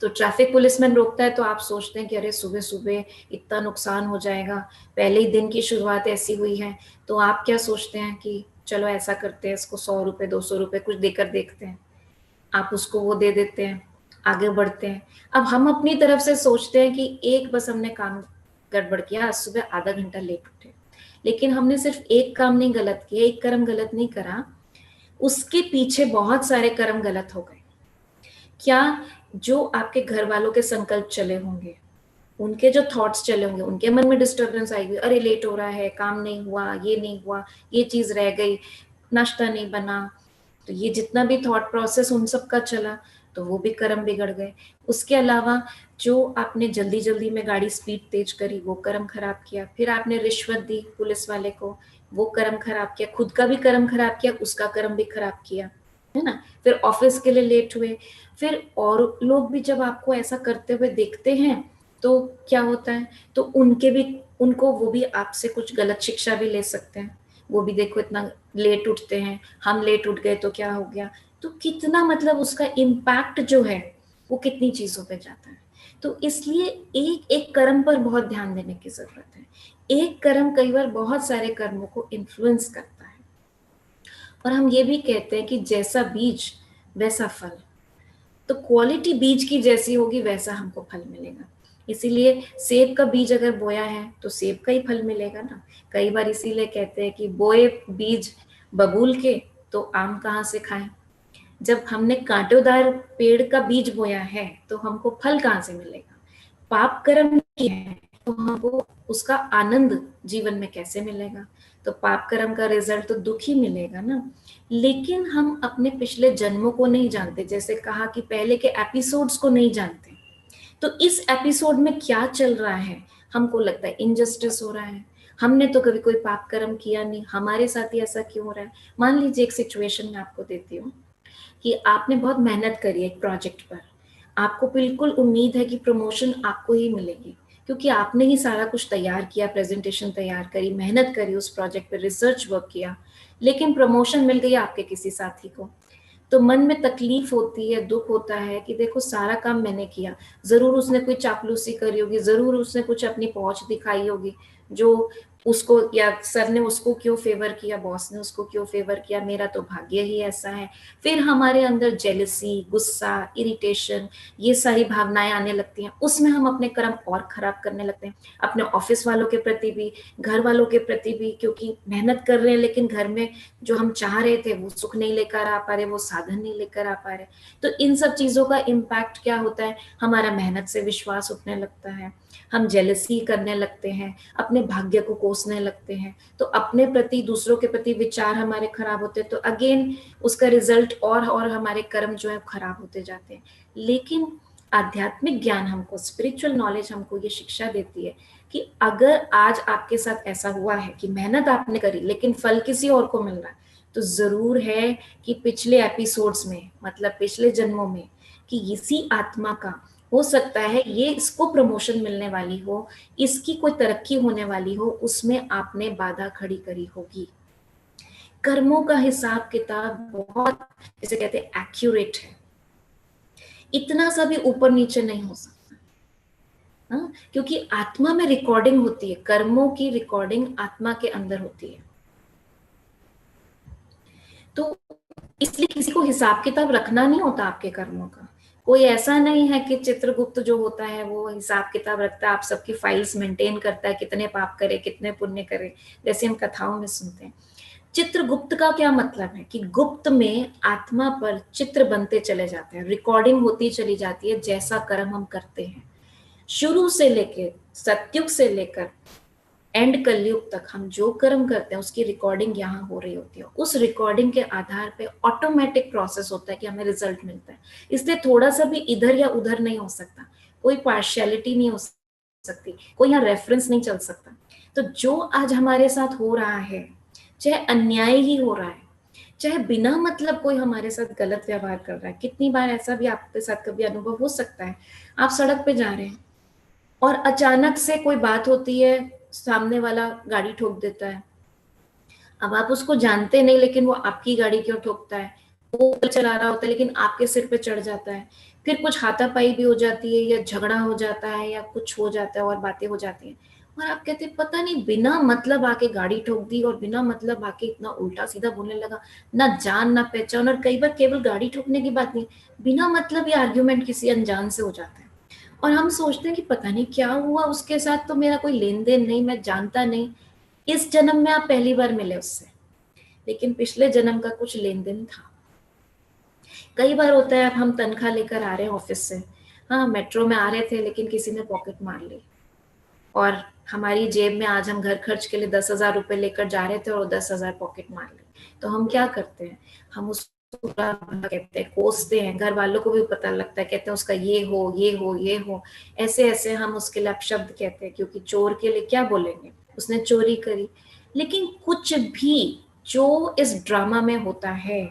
तो ट्रैफिक पुलिसमैन रोकता है तो आप सोचते हैं कि अरे सुबह सुबह इतना नुकसान हो जाएगा, पहले ही दिन की शुरुआत ऐसी हुई है, तो आप क्या सोचते हैं कि चलो ऐसा करते हैं, इसको 100 रुपए 200 रुपए कुछ देकर देखते हैं, आप उसको वो दे देते हैं, आगे बढ़ते हैं। अब हम अपनी तरफ से सोचते हैं कि एक बस हमने काम गड़बड़ किया, आज सुबह आधा घंटा लेट उठे, लेकिन हमने सिर्फ एक काम नहीं गलत किया, एक कर्म गलत नहीं करा, उसके पीछे बहुत सारे कर्म गलत हो गए। क्या जो आपके घर वालों के संकल्प चले होंगे, उनके जो थॉट्स चले होंगे, उनके मन में डिस्टर्बेंस आएगी, अरे लेट हो रहा है, काम नहीं हुआ, ये नहीं हुआ, ये चीज रह गई, नाश्ता नहीं बना, तो ये जितना भी थॉट प्रोसेस उन सब का चला, तो वो भी कर्म बिगड़ गए। उसके अलावा जो आपने जल्दी जल्दी में गाड़ी स्पीड तेज करी, वो कर्म खराब किया, फिर आपने रिश्वत दी पुलिस वाले को, वो कर्म खराब किया, खुद का भी कर्म खराब किया, उसका कर्म भी खराब किया, है ना। फिर ऑफिस के लिए लेट हुए, फिर और लोग भी जब आपको ऐसा करते हुए देखते हैं तो क्या होता है, तो उनके भी, उनको वो भी आपसे कुछ गलत शिक्षा भी ले सकते हैं, वो भी देखो इतना लेट उठते हैं, हम लेट उठ गए तो क्या हो गया। तो कितना मतलब उसका इम्पैक्ट जो है वो कितनी चीजों पे जाता है। तो इसलिए एक एक कर्म पर बहुत ध्यान देने की जरूरत है। एक कर्म कई बार बहुत सारे कर्मों को इन्फ्लुएंस करता है, और हम ये भी कहते हैं कि जैसा बीज वैसा फल, तो क्वालिटी बीज की जैसी होगी वैसा हमको फल मिलेगा। इसीलिए सेब का बीज अगर बोया है तो सेब का ही फल मिलेगा ना। कई बार इसीलिए कहते हैं कि बोए बीज बबूल के तो आम कहाँ से खाएं। जब हमने कांटेदार पेड़ का बीज बोया है तो हमको फल कहाँ से मिलेगा। पाप कर्म किया है तो हमको उसका आनंद जीवन में कैसे मिलेगा। तो पाप कर्म का रिजल्ट तो दुख ही मिलेगा ना। लेकिन हम अपने पिछले जन्मों को नहीं जानते, जैसे कहा कि पहले के एपिसोड्स को नहीं जानते, तो इस एपिसोड में क्या चल रहा है, हमको लगता है इनजस्टिस हो रहा है, हमने तो कभी कोई पाप कर्म किया नहीं, हमारे साथ ही ऐसा क्यों हो रहा है। मान लीजिए एक सिचुएशन मैं आपको देती हूँ कि आपने बहुत मेहनत करी एक प्रोजेक्ट पर, आपको बिल्कुल उम्मीद है कि प्रमोशन आपको ही मिलेगी, क्योंकि आपने ही सारा कुछ तैयार किया, प्रेजेंटेशन तैयार करी, मेहनत करी उस प्रोजेक्ट पर, रिसर्च वर्क किया, लेकिन प्रमोशन मिल गई आपके किसी साथी को। तो मन में तकलीफ होती है, दुख होता है कि देखो सारा काम मैंने किया, जरूर उसने कोई चापलूसी करी होगी, जरूर उसने कुछ अपनी पहुंच दिखाई होगी, जो उसको, या सर ने उसको क्यों फेवर किया, बॉस ने उसको क्यों फेवर किया, मेरा तो भाग्य ही ऐसा है। फिर हमारे अंदर जेलसी, गुस्सा, इरिटेशन, ये सारी भावनाएं आने लगती हैं, उसमें हम अपने कर्म और खराब करने लगते हैं, अपने ऑफिस वालों के प्रति भी, घर वालों के प्रति भी, क्योंकि मेहनत कर रहे हैं लेकिन घर में जो हम चाह रहे थे वो सुख नहीं लेकर आ पा रहे, वो साधन नहीं लेकर आ पा रहे। तो इन सब चीजों का इम्पैक्ट क्या होता है, हमारा मेहनत से विश्वास उठने लगता है, हम जेलसी करने लगते हैं, अपने भाग्य को कोसने लगते हैं, तो अपने प्रति, दूसरों के प्रति विचार हमारे खराब होते हैं, तो अगेन उसका रिजल्ट और हमारे कर्म जो है खराब होते जाते हैं। लेकिन आध्यात्मिक ज्ञान हमको, स्पिरिचुअल नॉलेज हमको ये शिक्षा देती है कि अगर आज आपके साथ ऐसा हुआ है कि मेहनत आपने करी लेकिन फल किसी और को मिल रहा है, तो जरूर है कि पिछले एपिसोड्स में, मतलब पिछले जन्मों में, कि इसी आत्मा का हो सकता है ये इसको प्रमोशन मिलने वाली हो, इसकी कोई तरक्की होने वाली हो, उसमें आपने बाधा खड़ी करी होगी। कर्मों का हिसाब किताब बहुत, जिसे कहते हैं, एक्यूरेट है, इतना सा भी ऊपर नीचे नहीं हो सकता। हाँ, क्योंकि आत्मा में रिकॉर्डिंग होती है, कर्मों की रिकॉर्डिंग आत्मा के अंदर होती है। तो इसलिए किसी को हिसाब किताब रखना नहीं होता आपके कर्मों का। कोई ऐसा नहीं है कि चित्रगुप्त जो होता है वो हिसाब किताब रखता है, आप सबकी फाइल्स मेंटेन करता है, कितने पाप करे कितने पुण्य करे, जैसे हम कथाओं में सुनते हैं। चित्रगुप्त का क्या मतलब है कि गुप्त में आत्मा पर चित्र बनते चले जाते हैं, रिकॉर्डिंग होती चली जाती है, जैसा कर्म हम करते हैं शुरू से लेकर सतयुग से लेकर एंड कलयुग तक हम जो कर्म करते हैं उसकी रिकॉर्डिंग यहाँ हो रही होती है। उस रिकॉर्डिंग के आधार पे ऑटोमेटिक प्रोसेस होता है कि हमें रिजल्ट मिलता है। इसलिए थोड़ा सा भी इधर या उधर नहीं हो सकता, कोई पार्शियलिटी नहीं हो सकती, कोई यहाँ रेफरेंस नहीं चल सकता। तो जो आज हमारे साथ हो रहा है, चाहे अन्याय ही हो रहा है, चाहे बिना मतलब कोई हमारे साथ गलत व्यवहार कर रहा है, कितनी बार ऐसा भी आपके साथ कभी अनुभव हो सकता है, आप सड़क पे जा रहे हैं और अचानक से कोई बात होती है, सामने वाला गाड़ी ठोक देता है। अब आप उसको जानते नहीं, लेकिन वो आपकी गाड़ी क्यों ठोकता है, वो चला रहा होता है लेकिन आपके सिर पे चढ़ जाता है। फिर कुछ हाथापाई भी हो जाती है, या झगड़ा हो जाता है, या कुछ हो जाता है और बातें हो जाती हैं, और आप कहते हैं पता नहीं बिना मतलब आके गाड़ी ठोक दी, और बिना मतलब आके इतना उल्टा सीधा बोलने लगा, ना जान ना पहचान। और कई बार केवल गाड़ी ठोकने की बात नहीं, बिना मतलब ये आर्ग्यूमेंट किसी अनजान से हो जाता है, और हम सोचते हैं कि पता नहीं क्या हुआ उसके साथ, तो मेरा कोई लेन देन नहीं, मैं जानता नहीं। इस जन्म में आप पहली बार मिले उससे, लेकिन पिछले जन्म का कुछ लेन देन था। कई बार होता है, अब हम तनख्वाह लेकर आ रहे हैं ऑफिस से, हाँ मेट्रो में आ रहे थे लेकिन किसी ने पॉकेट मार ली, और हमारी जेब में आज हम घर खर्च के लिए 10,000 रुपए लेकर जा रहे थे और 10,000 पॉकेट मार ली। तो हम क्या करते हैं, हम उसको कहते हैं, कोसते हैं, घर वालों को भी पता लगता है, कहते हैं उसका ये हो ये हो ये हो, ऐसे ऐसे हम उसके लिए अपशब्द कहते हैं, क्योंकि चोर के लिए क्या बोलेंगे, उसने चोरी करी। लेकिन कुछ भी जो इस ड्रामा में होता है,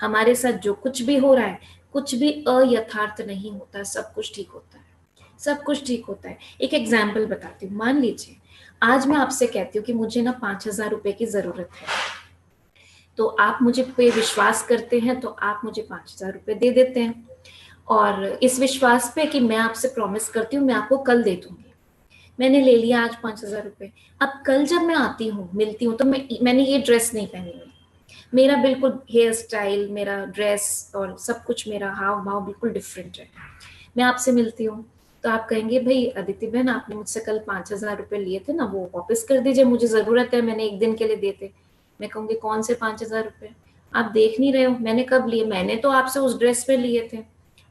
हमारे साथ जो कुछ भी हो रहा है, कुछ भी अयथार्थ नहीं होता, सब कुछ ठीक होता है, सब कुछ ठीक होता है। एक एग्जाम्पल बताती हूँ, मान लीजिए आज मैं आपसे कहती हूँ कि मुझे ना 5,000 रुपए की जरूरत है, तो आप मुझे पे विश्वास करते हैं, तो आप मुझे 5,000 रुपए दे देते हैं, और इस विश्वास पे कि मैं आपसे प्रॉमिस करती हूँ मैं आपको कल दे दूंगी। मैंने ले लिया आज 5,000 रुपए। अब कल जब मैं आती हूँ, मिलती हूँ, तो मैंने ये ड्रेस नहीं पहनी हुई, मेरा बिल्कुल हेयर स्टाइल, मेरा ड्रेस और सब कुछ, मेरा हाव भाव बिल्कुल डिफरेंट है। मैं आपसे मिलती हूँ, तो आप कहेंगे भाई अदिति बहन, आपने मुझसे कल 5,000 रुपए लिए थे ना, वो वापस कर दीजिए, मुझे जरूरत है, मैंने एक दिन के लिए दिए थे। मैं कहूंगी कौन से 5,000 रुपए, आप देख नहीं रहे हो, मैंने कब लिए, मैंने तो आपसे उस ड्रेस पे लिए थे।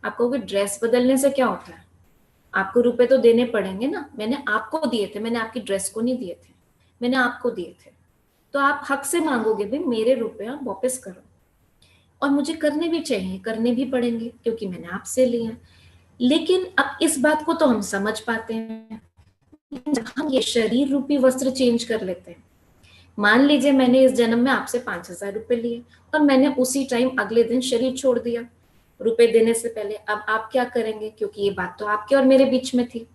आप कहोगे ड्रेस बदलने से क्या होता है, आपको रुपए तो देने पड़ेंगे ना, मैंने आपको दिए थे, मैंने आपकी ड्रेस को नहीं दिए थे, मैंने आपको दिए थे। तो आप हक से मांगोगे भाई मेरे रुपए आप वापस करो, और मुझे करने भी चाहिए, करने भी पड़ेंगे, क्योंकि मैंने आपसे लिए हैं। लेकिन अब इस बात को तो हम समझ पाते हैं, जब हम ये शरीर रूपी वस्त्र चेंज कर लेते हैं, मान लीजिए मैंने इस जन्म में आपसे 5,000 रुपए लिए, और मैंने उसी टाइम अगले दिन शरीर छोड़ दिया रुपए देने से पहले, अब आप क्या करेंगे, क्योंकि ये बात तो आपके और मेरे बीच में थी,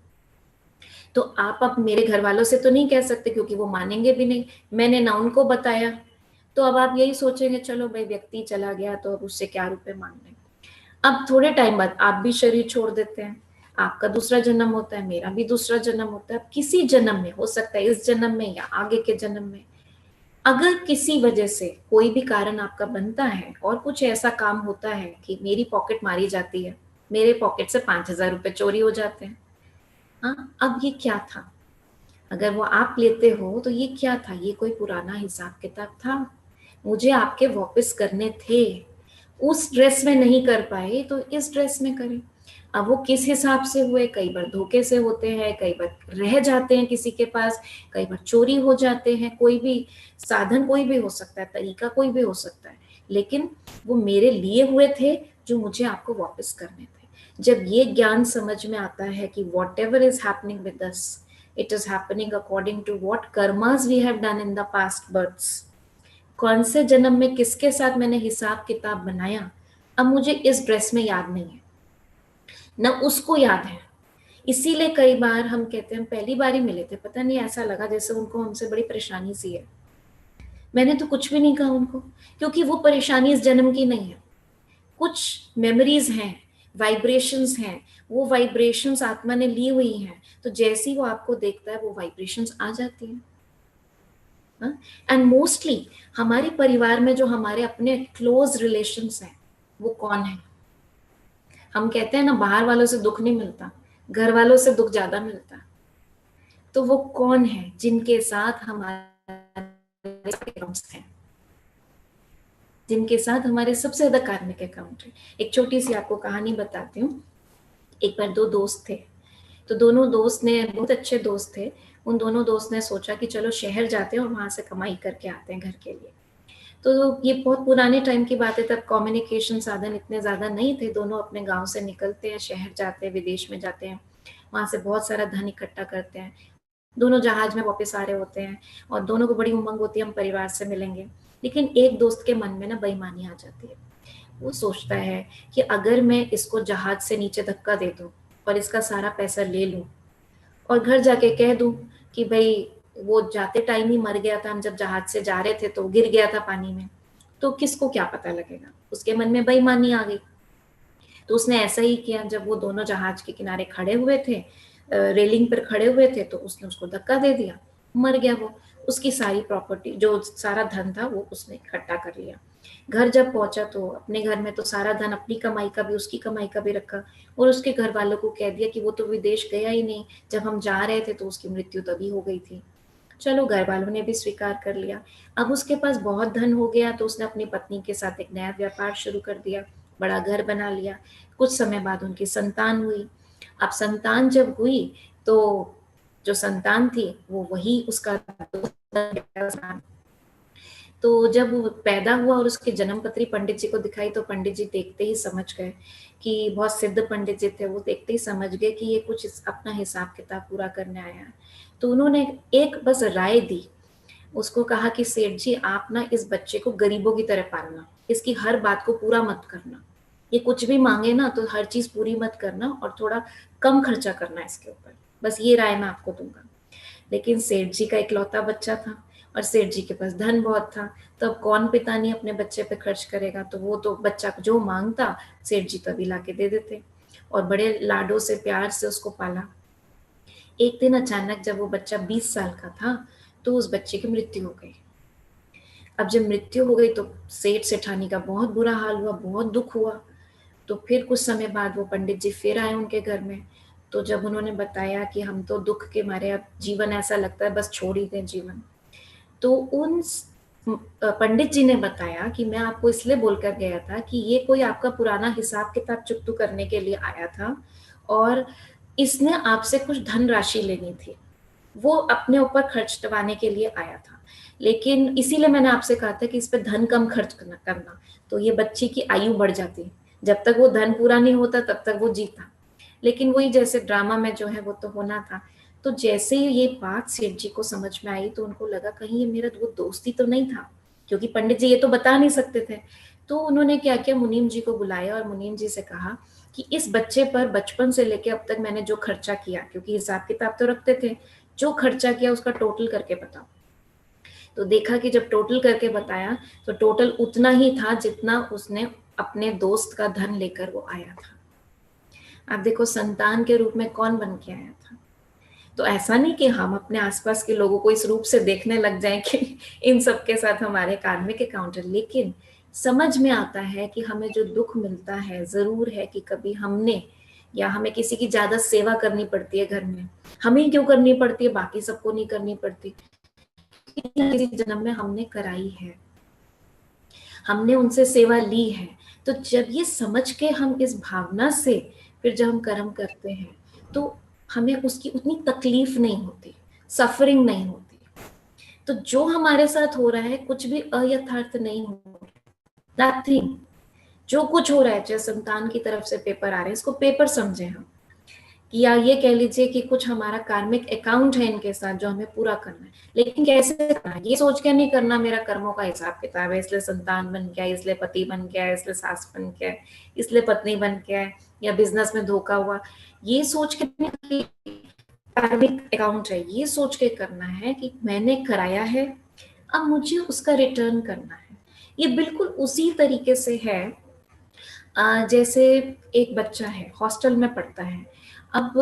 तो आप अब मेरे घर वालों से तो नहीं कह सकते, क्योंकि वो मानेंगे भी नहीं, मैंने ना उनको बताया। तो अब आप यही सोचेंगे चलो भाई व्यक्ति चला गया, तो अब उससे क्या रुपए मांगने। अब थोड़े टाइम बाद आप भी शरीर छोड़ देते हैं, आपका दूसरा जन्म होता है, मेरा भी दूसरा जन्म होता है। अब किसी जन्म में, हो सकता है इस जन्म में या आगे के जन्म में, अगर किसी वजह से कोई भी कारण आपका बनता है और कुछ ऐसा काम होता है कि मेरी पॉकेट मारी जाती है, मेरे पॉकेट से 5,000 रुपए चोरी हो जाते हैं, हाँ अब ये क्या था, अगर वो आप लेते हो तो ये क्या था, ये कोई पुराना हिसाब किताब था, मुझे आपके वापस करने थे, उस ड्रेस में नहीं कर पाए तो इस ड्रेस में करें। अब वो किस हिसाब से हुए, कई बार धोखे से होते हैं, कई बार रह जाते हैं किसी के पास, कई बार चोरी हो जाते हैं, कोई भी साधन कोई भी हो सकता है, तरीका कोई भी हो सकता है, लेकिन वो मेरे लिए हुए थे जो मुझे आपको वापस करने थे। जब ये ज्ञान समझ में आता है कि whatever is happening with us, it is happening according to what karmas we have done in the past births, कौन से जन्म में किसके साथ मैंने हिसाब किताब बनाया, अब मुझे इस ड्रेस में याद नहीं है, न उसको याद है। इसीलिए कई बार हम कहते हैं, पहली बार ही मिले थे, पता नहीं ऐसा लगा जैसे उनको हमसे बड़ी परेशानी सी है। मैंने तो कुछ भी नहीं कहा उनको, क्योंकि वो परेशानी इस जन्म की नहीं है। कुछ मेमोरीज हैं, वाइब्रेशंस हैं, वो वाइब्रेशंस आत्मा ने ली हुई हैं, तो जैसे ही वो आपको देखता है वो वाइब्रेशंस आ जाती हैं। एंड मोस्टली हमारे परिवार में जो हमारे अपने क्लोज रिलेशंस हैं, वो कौन है? हम कहते हैं ना, बाहर वालों से दुख नहीं मिलता, घर वालों से दुख ज्यादा मिलता। तो वो कौन है जिनके साथ हमारे हैं, जिनके साथ हमारे सबसे ज्यादा कार्मिक अकाउंट है? एक छोटी सी आपको कहानी बताती हूँ। एक बार दो दोस्त थे, तो दोनों दोस्त ने, बहुत अच्छे दोस्त थे, उन दोनों दोस्त ने सोचा कि चलो शहर जाते हैं और वहां से कमाई करके आते हैं घर के लिए। तो ये बहुत पुराने टाइम की बात है, तब कम्युनिकेशन साधन इतने ज़्यादा नहीं थे। दोनों अपने गांव से निकलते हैं, शहर जाते हैं, विदेश में जाते हैं, वहां से बहुत सारा धन इकट्ठा करते हैं। दोनों जहाज में वापस आ रहे होते हैं और दोनों को बड़ी उमंग होती है हम परिवार से मिलेंगे। लेकिन एक दोस्त के मन में ना बेईमानी आ जाती है। वो सोचता है कि अगर मैं इसको जहाज से नीचे धक्का दे दूं और इसका सारा पैसा ले लूं और घर जाके कह दूं कि भाई वो जाते टाइम ही मर गया था, हम जब जहाज से जा रहे थे तो गिर गया था पानी में, तो किसको क्या पता लगेगा? उसके मन में बेईमानी आ गई। तो उसने ऐसा ही किया। जब वो दोनों जहाज के किनारे खड़े हुए थे, रेलिंग पर खड़े हुए थे, तो उसने उसको धक्का दे दिया, मर गया वो। उसकी सारी प्रॉपर्टी, जो सारा धन था, वो उसने इकट्ठा कर लिया। घर जब पहुंचा तो अपने घर में तो सारा धन, अपनी कमाई का भी उसकी कमाई का भी रखा, और उसके घर वालों को कह दिया कि वो तो विदेश गया ही नहीं, जब हम जा रहे थे तो उसकी मृत्यु तभी हो गई थी। चलो, घर वालों ने भी स्वीकार कर लिया। अब उसके पास बहुत धन हो गया, तो उसने अपनी पत्नी के साथ एक नया व्यापार शुरू कर दिया, बड़ा घर बना लिया। कुछ समय बाद उनकी संतान हुई। अब संतान जब हुई तो जो संतान थी वो वही उसका दोस्त। तो जब वो पैदा हुआ और उसकी जन्म पत्री पंडित जी को दिखाई, तो पंडित जी देखते ही समझ गए, कि बहुत सिद्ध पंडित जी थे, वो देखते ही समझ गए कि ये कुछ अपना हिसाब किताब पूरा करने आया है। तो उन्होंने एक बस राय दी, उसको कहा कि सेठ जी, आप ना इस बच्चे को गरीबों की तरह पालना, इसकी हर बात को पूरा मत करना, ये कुछ भी मांगे ना तो हर चीज पूरी मत करना, और थोड़ा कम खर्चा करना इसके ऊपर। बस ये राय मैं आपको दूंगा। लेकिन सेठ जी का इकलौता बच्चा था और सेठ जी के पास धन बहुत था, तो अब कौन पिता नहीं अपने बच्चे पे खर्च करेगा? तो वो तो बच्चा जो मांगता सेठ जी तभी ला के दे देते, और बड़े लाडों से प्यार से उसको पाला। एक दिन अचानक जब वो बच्चा 20 साल का था, तो उस बच्चे की मृत्यु हो गई। अब जब मृत्यु हो गई तो सेठ सेठानी का बहुत बुरा हाल हुआ, बहुत दुख हुआ। तो फिर कुछ समय बाद वो पंडित जी फिर आए उनके घर में। तो जब उन्होंने बताया कि हम तो दुख के मारे, अब जीवन ऐसा लगता है बस छोड़ ही दें जीवन, तो पंडित जी ने बताया कि मैं आपको इसलिए बोलकर गया था कि ये कोई आपका पुराना हिसाब किताब चुकतू करने के लिए आया था, और इसने आपसे कुछ धनराशि लेनी थी, वो अपने ऊपर खर्चवाने के लिए आया था। लेकिन इसीलिए मैंने आपसे कहा था कि इस पे धन कम खर्च करना, तो ये बच्ची की आयु बढ़ जाती, जब तक वो धन पूरा नहीं होता तब तक वो जीता। लेकिन वही जैसे ड्रामा में जो है वो तो होना था। तो जैसे ही ये बात सेठ जी को समझ में आई, तो उनको लगा कहीं ये मेरा वो दोस्ती तो नहीं था, क्योंकि पंडित जी ये तो बता नहीं सकते थे। तो उन्होंने क्या किया, मुनीम जी को बुलाया और मुनीम जी से कहा कि इस बच्चे पर बचपन से लेके अब तक मैंने जो खर्चा किया, क्योंकि हिसाब किताब तो रखते थे, जो खर्चा किया उसका टोटल करके बताओ। तो देखा कि जब टोटल करके बताया तो टोटल उतना ही था जितना उसने अपने दोस्त का धन लेकर वो आया था। आप देखो, संतान के रूप में कौन बन के आया था। तो ऐसा नहीं कि हम अपने आसपास के लोगों को इस रूप से देखने लग जाएं कि इन सब के साथ हमारे कार्मिक अकाउंट है, लेकिन समझ में आता है कि हमें जो दुख मिलता है, जरूर है कि कभी हमने, या हमें किसी की ज्यादा सेवा करनी पड़ती है घर में। हमें क्यों करनी पड़ती है, बाकी सबको नहीं करनी पड़ती? किसी जन्म में हमने कराई है, हमने उनसे सेवा ली है। तो जब ये समझ के हम इस भावना से फिर जब हम कर्म करते हैं, तो हमें उसकी उतनी तकलीफ नहीं होती, सफरिंग नहीं होती। तो जो हमारे साथ हो रहा है कुछ भी अयथार्थ नहीं हो रहा, नथिंग। जो कुछ हो रहा है, चाहे संतान की तरफ से पेपर आ रहे हैं, इसको पेपर समझे हम, कि या ये कह लीजिए कि कुछ हमारा कार्मिक अकाउंट है इनके साथ जो हमें पूरा करना है, लेकिन कैसे करना है ये सोच के नहीं करना मेरा कर्मों का हिसाब किताब है, इसलिए संतान बन गया, इसलिए पति बन गया, इसलिए सास बन गया, इसलिए पत्नी बन गया, या बिजनेस में धोखा हुआ, ये सोच के नहीं कि कार्मिक अकाउंट है, ये सोच के करना है कि मैंने कराया है, अब मुझे उसका रिटर्न करना है। ये बिल्कुल उसी तरीके से है जैसे एक बच्चा है हॉस्टल में पढ़ता है, अब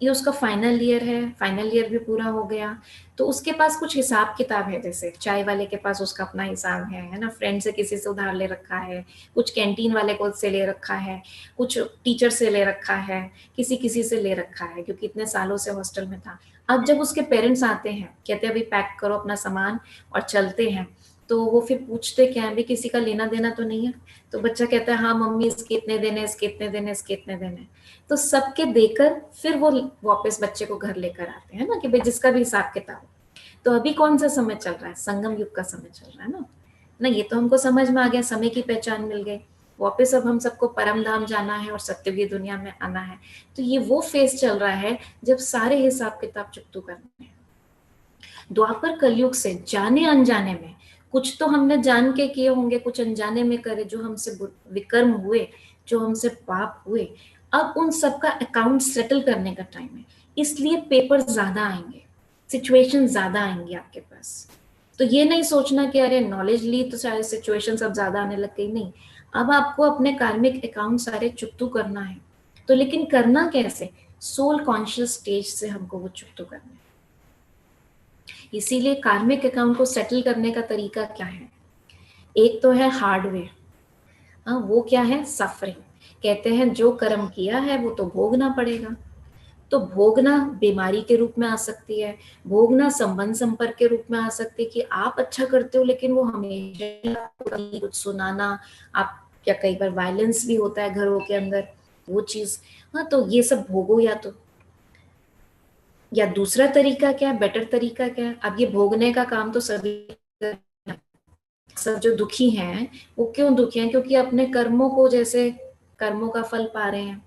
ये उसका फाइनल ईयर है, फाइनल ईयर भी पूरा हो गया, तो उसके पास कुछ हिसाब किताब है, जैसे चाय वाले के पास उसका अपना हिसाब है ना, फ्रेंड से किसी से उधार ले रखा है, कुछ कैंटीन वाले को से ले रखा है, कुछ टीचर से ले रखा है, किसी किसी से ले रखा है, क्योंकि इतने सालों से हॉस्टल में था। अब जब उसके पेरेंट्स आते हैं, कहते हैं अभी पैक करो अपना सामान और चलते हैं, तो वो फिर पूछते क्या है, अभी किसी का लेना देना तो नहीं है, तो बच्चा कहता है हाँ मम्मी इसके इतने देने, इसके इतने देने, इसके इतने देने, तो सबके देकर फिर वो वापस बच्चे को घर लेकर आते हैं ना कि भाई जिसका भी हिसाब किताब। तो अभी कौन सा समय चल रहा है, संगम युग का समय चल रहा है ना, ये तो हमको समझ में आ गया, समय की पहचान मिल गई, वापस अब हम सबको परम धाम जाना है और सत्य की दुनिया में आना है। तो ये वो फेज चल रहा है जब सारे हिसाब किताब चुकतू करने हैं। द्वापर कलयुग से जाने अनजाने में कुछ तो हमने जान के किए होंगे, कुछ अनजाने में करे, जो हमसे विकर्म हुए, जो हमसे पाप हुए, अब उन सबका अकाउंट सेटल करने का टाइम है, इसलिए पेपर ज्यादा आएंगे, सिचुएशन ज्यादा आएंगी आपके पास। तो ये नहीं सोचना कि अरे नॉलेज ली तो सारे सिचुएशन सब ज्यादा आने लग गई, नहीं, अब आपको अपने कार्मिक अकाउंट सारे चुकतू करना है। तो लेकिन करना कैसे, सोल कॉन्शियस स्टेज से हमको वो चुकतू करना है। इसीलिए कार्मिक अकाउंट को सेटल करने का तरीका क्या है, एक तो है हार्डवेयर, हाँ वो क्या है, सफरिंग। कहते हैं जो कर्म किया है वो तो भोगना पड़ेगा, तो भोगना बीमारी के रूप में आ सकती है, भोगना संबंध संपर्क के रूप में आ सकती है कि आप अच्छा करते हो लेकिन वो हमेशा कुछ सुनाना, आप या कई बार वायलेंस भी होता है घरों के अंदर, वो चीज, हाँ तो ये सब भोगो। या दूसरा तरीका क्या है, बेटर तरीका क्या है, अब ये भोगने का काम तो सभी, सब जो दुखी हैं वो क्यों दुखी हैं, क्योंकि अपने कर्मों को, जैसे कर्मों का फल पा रहे हैं।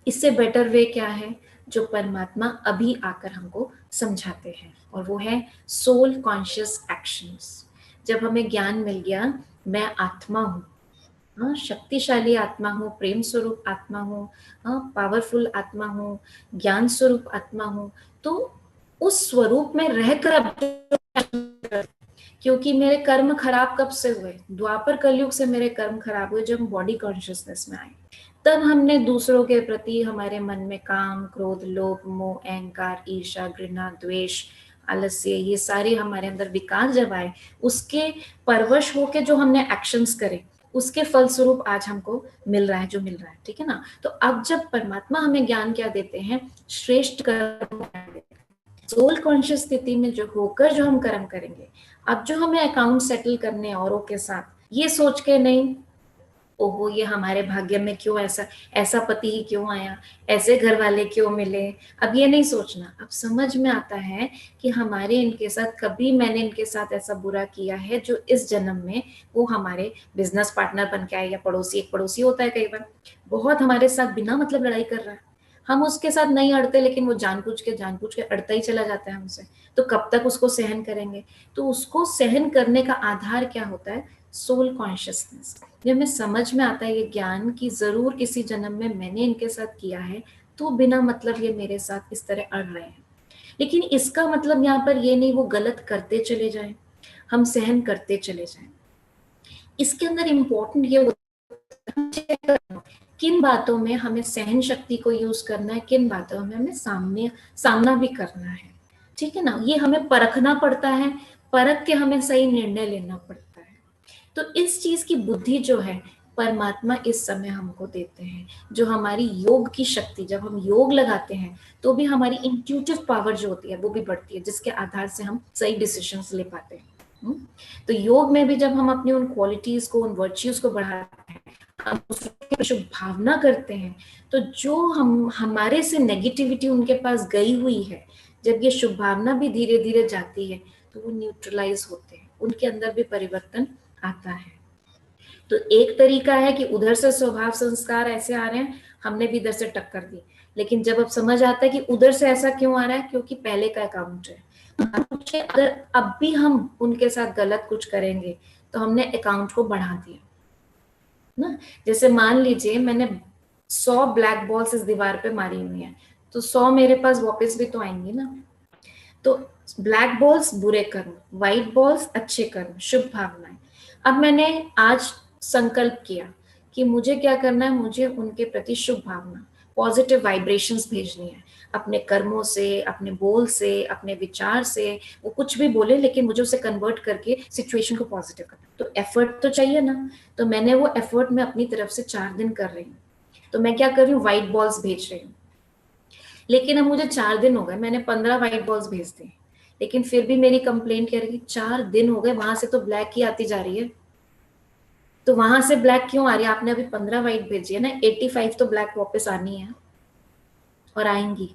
इससे बेटर वे क्या है, जो परमात्मा अभी आकर हमको समझाते हैं, और वो है सोल कॉन्शियस एक्शंस। जब हमें ज्ञान मिल गया मैं आत्मा हूँ, हाँ शक्तिशाली आत्मा हूँ, प्रेम स्वरूप आत्मा हूँ, हाँ पावरफुल आत्मा हूँ, ज्ञान स्वरूप आत्मा हूँ, तो उस स्वरूप में रहकर अब, क्योंकि मेरे कर्म खराब कब से हुए, द्वापर कलयुग से मेरे कर्म खराब हुए, जब हम बॉडी कॉन्शियसनेस में आए, तब हमने दूसरों के प्रति हमारे मन में काम, क्रोध, लोभ, मोह, अहंकार, ईर्ष्या, घृणा, द्वेष, आलस्य, ये सारे हमारे अंदर विकार जब आए, उसके परवश होके जो हमने एक्शंस करे, उसके फलस्वरूप आज हमको मिल रहा है जो मिल रहा है, ठीक है ना। तो अब जब परमात्मा हमें ज्ञान क्या देते हैं, श्रेष्ठ कर्म, सोल कॉन्शियस स्थिति में जो होकर जो हम कर्म करेंगे, अब जो हमें अकाउंट सेटल करने औरों के साथ, ये सोच के नहीं ओहो ये हमारे भाग्य में क्यों ऐसा, ऐसा पति ही क्यों आया, ऐसे घर वाले क्यों मिले, अब ये नहीं सोचना। अब समझ में आता है कि हमारे इनके साथ, कभी मैंने इनके साथ ऐसा बुरा किया है जो इस जन्म में वो हमारे बिजनेस पार्टनर बन के आए, या पड़ोसी, एक पड़ोसी होता है कई बार बहुत हमारे साथ बिना मतलब लड़ाई कर रहा है, हम उसके साथ नहीं अड़ते लेकिन वो जानबूझ के अड़ता ही चला जाता है हमसे, तो कब तक उसको सहन करेंगे। तो उसको सहन करने का आधार क्या होता है, सोल कॉन्शियसनेस। जब हमें समझ में आता है ये ज्ञान की जरूर किसी जन्म में मैंने इनके साथ किया है, तो बिना मतलब ये मेरे साथ इस तरह अड़ रहे हैं, लेकिन इसका मतलब यहाँ पर ये नहीं वो गलत करते चले जाएं, हम सहन करते चले जाएं। इसके अंदर इम्पोर्टेंट ये होता है किन बातों में हमें सहन शक्ति को यूज करना है, किन बातों में हमें सामना भी करना है, ठीक है ना, ये हमें परखना पड़ता है, परख के हमें सही निर्णय लेना पड़ता है। तो इस चीज की बुद्धि जो है परमात्मा इस समय हमको देते हैं, जो हमारी योग की शक्ति, जब हम योग लगाते हैं तो भी हमारी इंट्यूटिव पावर जो होती है वो भी बढ़ती है, जिसके आधार से हम सही डिसीजंस ले पाते हैं। तो योग में भी जब हम अपनी उन क्वालिटीज को, उन वर्च्यूज को बढ़ाते हैं, हम उसकी शुभ भावना करते हैं, तो जो हम हमारे से नेगेटिविटी उनके पास गई हुई है, जब ये शुभ भावना भी धीरे धीरे जाती है तो वो न्यूट्रलाइज होते हैं, उनके अंदर भी परिवर्तन आता है। तो एक तरीका है कि उधर से स्वभाव संस्कार ऐसे आ रहे हैं, हमने भी इधर से टक्कर दी, लेकिन जब अब समझ आता है कि उधर से ऐसा क्यों आ रहा है, क्योंकि पहले का अकाउंट है। अगर अब भी हम उनके साथ गलत कुछ करेंगे तो हमने अकाउंट को बढ़ा दिया ना। जैसे मान लीजिए मैंने 100 ब्लैक बॉल्स इस दीवार पे मारी हुई है, तो 100 मेरे पास वापस भी तो आएंगी ना। तो ब्लैक बॉल्स बुरे कर्म, व्हाइट बॉल्स अच्छे कर्म, शुभ भावनाएं। अब मैंने आज संकल्प किया कि मुझे क्या करना है, मुझे उनके प्रति शुभ भावना, पॉजिटिव वाइब्रेशंस भेजनी है, अपने कर्मों से, अपने बोल से, अपने विचार से। वो कुछ भी बोले लेकिन मुझे उसे कन्वर्ट करके सिचुएशन को पॉजिटिव करना, तो एफर्ट तो चाहिए ना। तो मैंने वो एफर्ट में अपनी तरफ से 4 दिन कर रही हूँ। तो मैं क्या कर रही हूँ, व्हाइट बॉल्स भेज रही हूँ। लेकिन अब मुझे 4 दिन हो गए, मैंने 15 व्हाइट बॉल्स भेज दी, लेकिन फिर भी मेरी कंप्लेंट क्या रही, 4 दिन हो गए, वहां से तो ब्लैक ही आती जा रही है। तो वहां से ब्लैक क्यों आ रही है, आपने अभी 15 व्हाइट भेजी है ना, 85 तो ब्लैक वापस आनी है और आएंगी।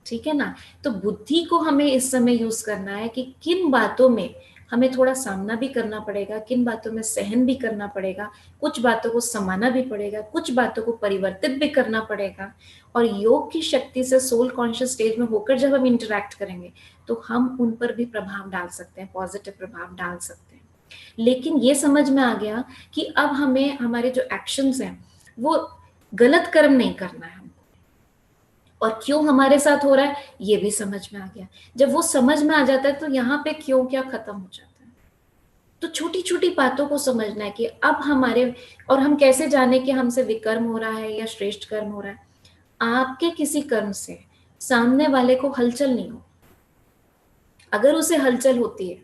ठीक है ना। तो बुद्धि को हमें इस समय यूज करना है कि किन बातों में हमें थोड़ा सामना भी करना पड़ेगा, किन बातों में सहन भी करना पड़ेगा, कुछ बातों को समाना भी पड़ेगा, कुछ बातों को परिवर्तित भी करना पड़ेगा। और योग की शक्ति से सोल कॉन्शियस स्टेज में होकर जब हम इंटरेक्ट करेंगे तो हम उन पर भी प्रभाव डाल सकते हैं, पॉजिटिव प्रभाव डाल सकते हैं। लेकिन ये समझ में आ गया कि अब हमें हमारे जो एक्शंस हैं वो गलत कर्म नहीं करना है, और क्यों हमारे साथ हो रहा है ये भी समझ में आ गया। जब वो समझ में आ जाता है तो यहाँ पे क्यों क्या खत्म हो जाता है। तो छोटी छोटी बातों को समझना है कि अब हमारे, और हम कैसे जाने कि हमसे विकर्म हो रहा है या श्रेष्ठ कर्म हो रहा है। आपके किसी कर्म से सामने वाले को हलचल नहीं हो, अगर उसे हलचल होती है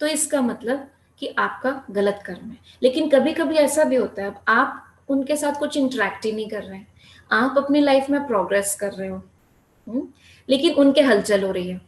तो इसका मतलब कि आपका गलत कर्म है। लेकिन कभी कभी ऐसा भी होता है, अब आप उनके साथ कुछ इंटरेक्ट ही नहीं कर रहे हैं, आप अपनी लाइफ में प्रोग्रेस कर रहे हो, लेकिन उनके हलचल हो रही है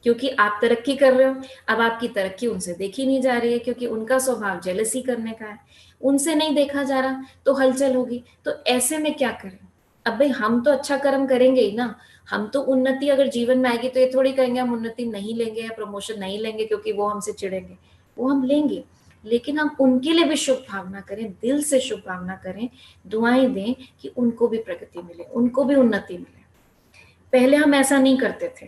क्योंकि आप तरक्की कर रहे हो। अब आपकी तरक्की उनसे देखी नहीं जा रही है क्योंकि उनका स्वभाव जेलसी करने का है, उनसे नहीं देखा जा रहा तो हलचल होगी। तो ऐसे में क्या करें, अब भाई हम तो अच्छा कर्म करेंगे ही ना। हम तो उन्नति अगर जीवन में आएगी तो ये थोड़ी कहेंगे हम उन्नति नहीं लेंगे या प्रमोशन नहीं लेंगे क्योंकि वो हमसे चिढ़ेंगे, वो हम लेंगे। लेकिन हम उनके लिए भी शुभ भावना करें, दिल से शुभ भावना करें, दुआएं दें कि उनको भी प्रगति मिले, उनको भी उन्नति मिले। पहले हम ऐसा नहीं करते थे,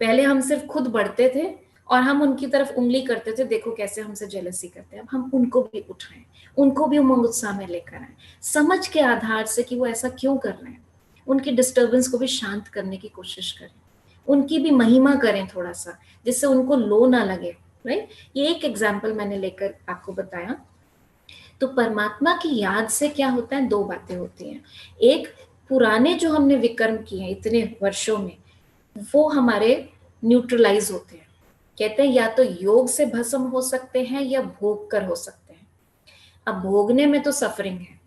पहले हम सिर्फ खुद बढ़ते थे और हम उनकी तरफ उंगली करते थे, देखो कैसे हमसे जेलसी करते हैं। अब हम उनको भी उठाएं, उनको भी उमंग उत्साह में लेकर आए, समझ के आधार से कि वो ऐसा क्यों कर रहे हैं, उनकी डिस्टर्बेंस को भी शांत करने की कोशिश करें, उनकी भी महिमा करें थोड़ा सा, जिससे उनको लो ना लगे। राइट, ये एक एग्जाम्पल मैंने लेकर आपको बताया। तो परमात्मा की याद से क्या होता है, दो बातें होती हैं। एक, पुराने जो हमने विकर्म किए हैं इतने वर्षों में, वो हमारे न्यूट्रलाइज होते हैं। कहते हैं या तो योग से भस्म हो सकते हैं या भोग कर हो सकते हैं। अब भोगने में तो सफरिंग है,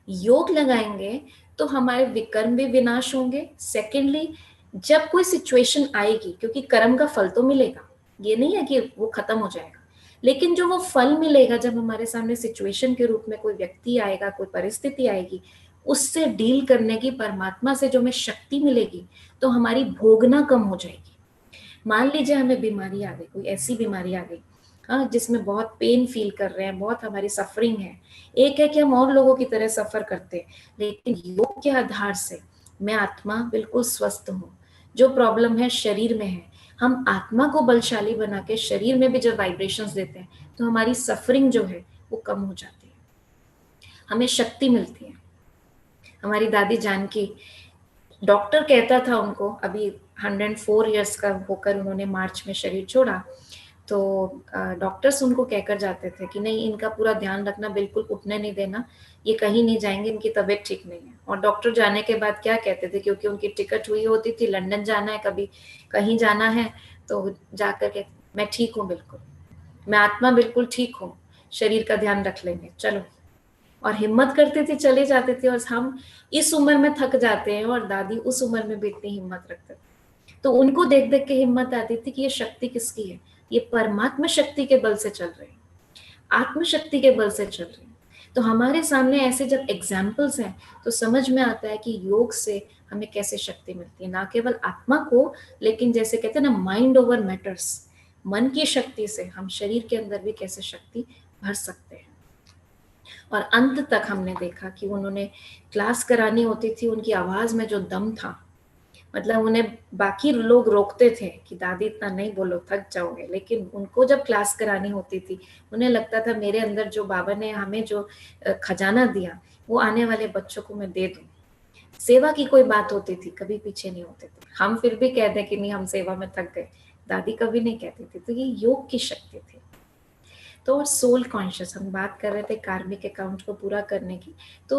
योग लगाएंगे तो हमारे विकर्म भी विनाश होंगे। सेकेंडली, जब कोई सिचुएशन आएगी, क्योंकि कर्म का फल तो मिलेगा, ये नहीं है कि वो खत्म हो जाएगा, लेकिन जो वो फल मिलेगा जब हमारे सामने सिचुएशन के रूप में कोई व्यक्ति आएगा, कोई परिस्थिति आएगी, उससे डील करने की परमात्मा से जो हमें शक्ति मिलेगी, तो हमारी भोगना कम हो जाएगी। मान लीजिए हमें बीमारी आ गई, कोई ऐसी बीमारी आ गई हाँ जिसमें बहुत पेन फील कर रहे हैं, बहुत हमारी सफरिंग है। एक है कि हम और लोगों की तरह सफर करते हैं, लेकिन योग के आधार से मैं आत्मा बिल्कुल स्वस्थ हूँ। जो प्रॉब्लम है शरीर में है, हम आत्मा को बलशाली बना के शरीर में भी जब वाइब्रेशंस देते हैं तो हमारी सफरिंग जो है वो कम हो जाती है, हमें शक्ति मिलती है। हमारी दादी जानकी, डॉक्टर कहता था उनको, अभी 104 इयर्स का होकर उन्होंने मार्च में शरीर छोड़ा, तो डॉक्टर्स उनको कहकर जाते थे कि नहीं इनका पूरा ध्यान रखना, बिल्कुल उठने नहीं देना, ये कहीं नहीं जाएंगे, इनकी तबीयत ठीक नहीं है। और डॉक्टर जाने के बाद क्या कहते थे, क्योंकि उनकी टिकट हुई होती थी, लंदन जाना है, कभी कहीं जाना है, तो जाकर के मैं ठीक हूँ बिल्कुल, मैं आत्मा बिल्कुल ठीक हूँ, शरीर का ध्यान रख लेंगे चलो। और हिम्मत करते थे, चले जाते थे। और हम इस उम्र में थक जाते हैं और दादी उस उम्र में भी इतनी हिम्मत रखते थे, तो उनको देख देख के हिम्मत आती थी कि ये शक्ति किसकी है, ये परमात्मा शक्ति के बल से चल रहे हैं, आत्मशक्ति के बल से चल रहे हैं। तो हमारे सामने ऐसे जब एग्जाम्पल्स हैं तो समझ में आता है कि योग से हमें कैसे शक्ति मिलती है, ना केवल आत्मा को, लेकिन जैसे कहते हैं ना माइंड ओवर मैटर्स, मन की शक्ति से हम शरीर के अंदर भी कैसे शक्ति भर सकते हैं। और अंत तक हमने देखा कि उन्होंने क्लास करानी होती थी, उनकी आवाज में जो दम था, मतलब उन्हें बाकी लोग रोकते थे कि दादी इतना नहीं बोलो, थक जाओगे, लेकिन उनको जब क्लास करानी होती थी, उन्हें लगता था मेरे अंदर जो बाबा ने हमें जो खजाना दिया वो आने वाले बच्चों को मैं दे दूं। सेवा की कोई बात होती थी, कभी पीछे नहीं होते थे। हम फिर भी कहते कि नहीं, हम सेवा में थक गए, दादी कभी नहीं कहती थी। तो ये योग की शक्ति थी। तो सोल कॉन्शियस, हम बात कर रहे थे कार्मिक अकाउंट को पूरा करने की। तो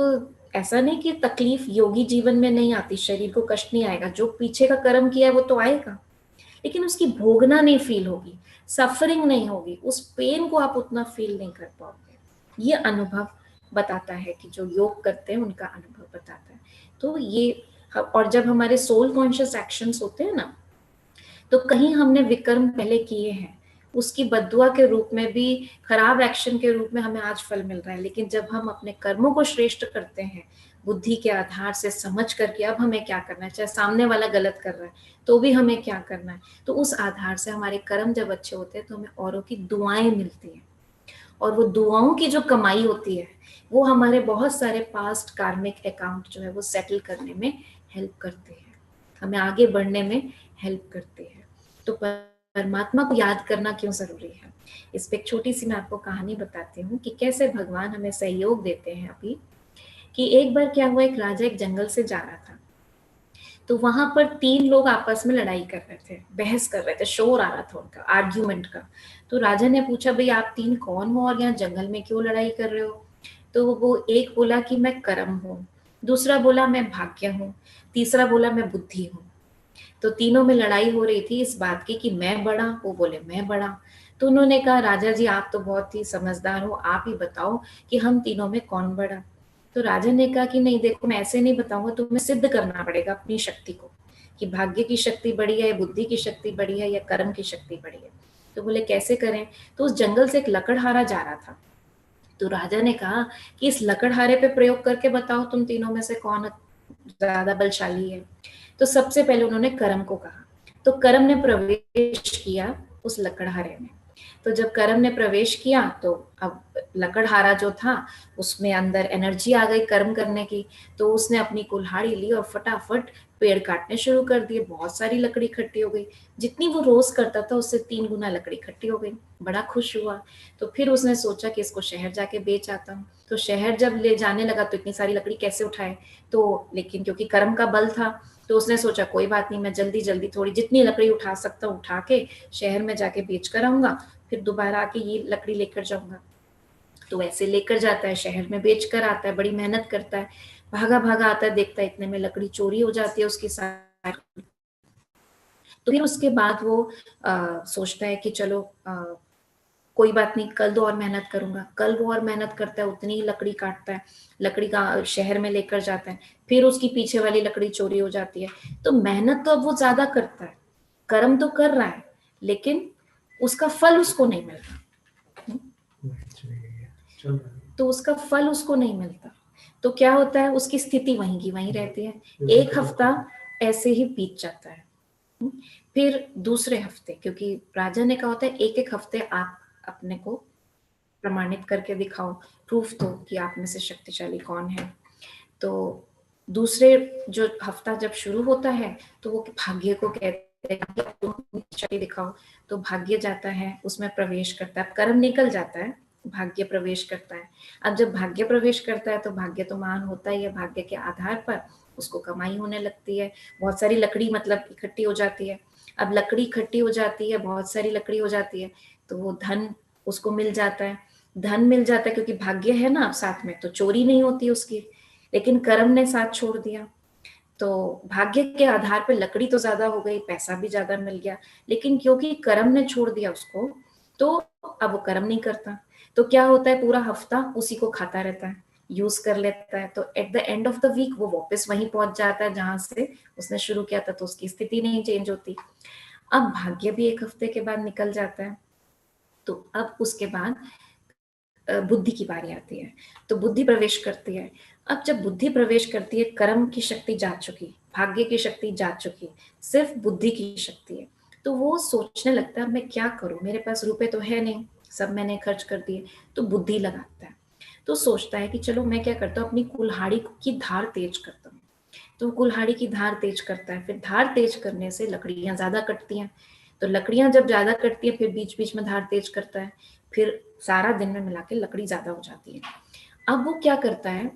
ऐसा नहीं कि तकलीफ योगी जीवन में नहीं आती, शरीर को कष्ट नहीं आएगा, जो पीछे का कर्म किया है वो तो आएगा, लेकिन उसकी भोगना नहीं फील होगी, सफरिंग नहीं होगी, उस पेन को आप उतना फील नहीं कर पाओगे। ये अनुभव बताता है कि जो योग करते हैं उनका अनुभव बताता है। तो ये, और जब हमारे सोल कॉन्शियस एक्शंस होते हैं ना, तो कहीं हमने विकर्म पहले किए हैं, उसकी बद्दुआ के रूप में भी, खराब एक्शन के रूप में हमें आज फल मिल रहा है। लेकिन जब हम अपने कर्मों को श्रेष्ठ करते हैं बुद्धि के आधार से, समझ करके अब हमें क्या करना है, चाहे सामने वाला गलत कर रहा है तो भी हमें क्या करना है, तो उस आधार से हमारे कर्म जब अच्छे होते हैं तो हमें औरों की दुआएं मिलती हैं। और वो दुआओं की जो कमाई होती है वो हमारे बहुत सारे पास्ट कार्मिक अकाउंट जो है वो सेटल करने में हेल्प करते हैं, हमें आगे बढ़ने में हेल्प करते हैं। तो परमात्मा को याद करना क्यों जरूरी है, इस पे एक छोटी सी मैं आपको कहानी बताती हूँ कि कैसे भगवान हमें सहयोग देते हैं अभी। कि एक बार क्या हुआ, एक राजा एक जंगल से जा रहा था, तो वहां पर 3 लोग आपस में लड़ाई कर रहे थे, बहस कर रहे थे, शोर आ रहा था उनका, आर्ग्यूमेंट का। तो राजा ने पूछा, भाई आप 3 कौन हो और यहाँ जंगल में क्यों लड़ाई कर रहे हो? तो वो एक बोला कि मैं कर्म हूँ, दूसरा बोला मैं भाग्य हूँ, तीसरा बोला मैं बुद्धि हूँ। तो तीनों में लड़ाई हो रही थी इस बात की कि मैं बड़ा, वो बोले मैं बड़ा। तो उन्होंने कहा, राजा जी आप तो बहुत ही समझदार हो, आप ही बताओ कि हम तीनों में कौन बड़ा। तो राजा ने कहा कि नहीं देखो, मैं ऐसे नहीं बताऊंगा, तुम्हें सिद्ध करना पड़ेगा अपनी शक्ति को कि भाग्य की शक्ति बड़ी है, बुद्धि की शक्ति बड़ी है, या कर्म की शक्ति बड़ी है। तो बोले कैसे करें? तो उस जंगल से एक लकड़हारा जा रहा था। तो राजा ने कहा कि इस लकड़हारे पे प्रयोग करके बताओ तुम तीनों में से कौन ज्यादा बलशाली है। तो सबसे पहले उन्होंने कर्म को कहा। तो कर्म ने प्रवेश किया उस लकड़हारे में। तो जब कर्म ने प्रवेश किया तो अब लकड़हारा जो था उसमें अंदर एनर्जी आ गई कर्म करने की। तो उसने अपनी कुल्हाड़ी ली और फटाफट पेड़ काटने शुरू कर दिए, बहुत सारी लकड़ी इकट्ठी हो गई। जितनी वो रोज करता था उससे 3 गुना लकड़ी इकट्ठी हो गई। बड़ा खुश हुआ। तो फिर उसने सोचा कि इसको शहर जाके बेच आता हूँ। तो शहर जब ले जाने लगा तो इतनी सारी लकड़ी कैसे उठाए, तो लेकिन क्योंकि कर्म का बल था तो उसने सोचा कोई बात नहीं, मैं जल्दी जल्दी थोड़ी जितनी लकड़ी उठा सकता हूँ उठा के शहर में जाके बेच कर आऊंगा, फिर दोबारा आके ये लकड़ी लेकर जाऊंगा। तो ऐसे लेकर जाता है, शहर में बेच कर आता है, बड़ी मेहनत करता है, भागा भागा आता है, देखता है इतने में लकड़ी चोरी हो जाती है उसकी सारी। तो फिर उसके बाद वो सोचता है कि चलो कोई बात नहीं, कल तो और मेहनत करूंगा। कल वो और मेहनत करता है, उतनी ही लकड़ी काटता है, लकड़ी का शहर में लेकर जाता है, फिर उसकी पीछे वाली लकड़ी चोरी हो जाती है। तो मेहनत तो अब वो ज्यादा करता है, कर्म तो कर रहा है, लेकिन उसका फल उसको नहीं मिल रहा। तो उसका फल उसको नहीं मिलता। तो क्या होता है, उसकी स्थिति वहीं की वहीं रहती है। एक हफ्ता ऐसे ही बीत जाता है। फिर दूसरे हफ्ते, क्योंकि राजा ने कहा होता है एक एक हफ्ते आप अपने को प्रमाणित करके दिखाओ, प्रूफ दो कि आप में से शक्तिशाली कौन है। तो दूसरे जो हफ्ता जब शुरू होता है तो वो भाग्य को कहते हैं कि तुम अपनी शक्ति दिखाओ। तो भाग्य जाता है, उसमें प्रवेश करता है, कर्म निकल जाता है, भाग्य प्रवेश करता है। अब जब भाग्य प्रवेश करता है तो भाग्य तो महान होता ही है, भाग्य के आधार पर उसको कमाई होने लगती है, बहुत सारी लकड़ी मतलब इकट्ठी हो जाती है। अब लकड़ी इकट्ठी हो जाती है, बहुत सारी लकड़ी हो जाती है, तो वो धन उसको मिल जाता है। धन मिल जाता है क्योंकि भाग्य है ना साथ में, तो चोरी नहीं होती उसकी। लेकिन कर्म ने साथ छोड़ दिया, तो भाग्य के आधार पे लकड़ी तो ज्यादा हो गई, पैसा भी ज्यादा मिल गया, लेकिन क्योंकि कर्म ने छोड़ दिया उसको, तो अब वो कर्म नहीं करता। तो क्या होता है, पूरा हफ्ता उसी को खाता रहता है, यूज कर लेता है। तो at the end of the week वो वापस वहीं पहुंच जाता है जहां से उसने शुरू किया था, तो उसकी स्थिति नहीं चेंज होती। अब भाग्य भी एक हफ्ते के बाद निकल जाता है। तो अब उसके बाद बुद्धि की बारी आती है। तो बुद्धि प्रवेश करती है। अब जब बुद्धि प्रवेश करती है, कर्म की शक्ति जा चुकी, भाग्य की शक्ति जा चुकी, सिर्फ बुद्धि की शक्ति है। तो वो सोचने लगता है मैं क्या करूं, मेरे पास रुपए तो है नहीं, सब मैंने खर्च कर दिए। तो बुद्धि लगाता है। तो सोचता है कि चलो मैं क्या करता हूँ, अपनी कुल्हाड़ी की धार तेज करता हूँ। तो कुल्हाड़ी की धार तेज करता है, फिर धार तेज करने से लकड़ियां ज्यादा कटती हैं, तो लकड़ियां जब ज्यादा कटती है फिर बीच बीच में धार तेज करता है, फिर सारा दिन में मिला के लकड़ी ज्यादा हो जाती है। अब वो क्या करता है,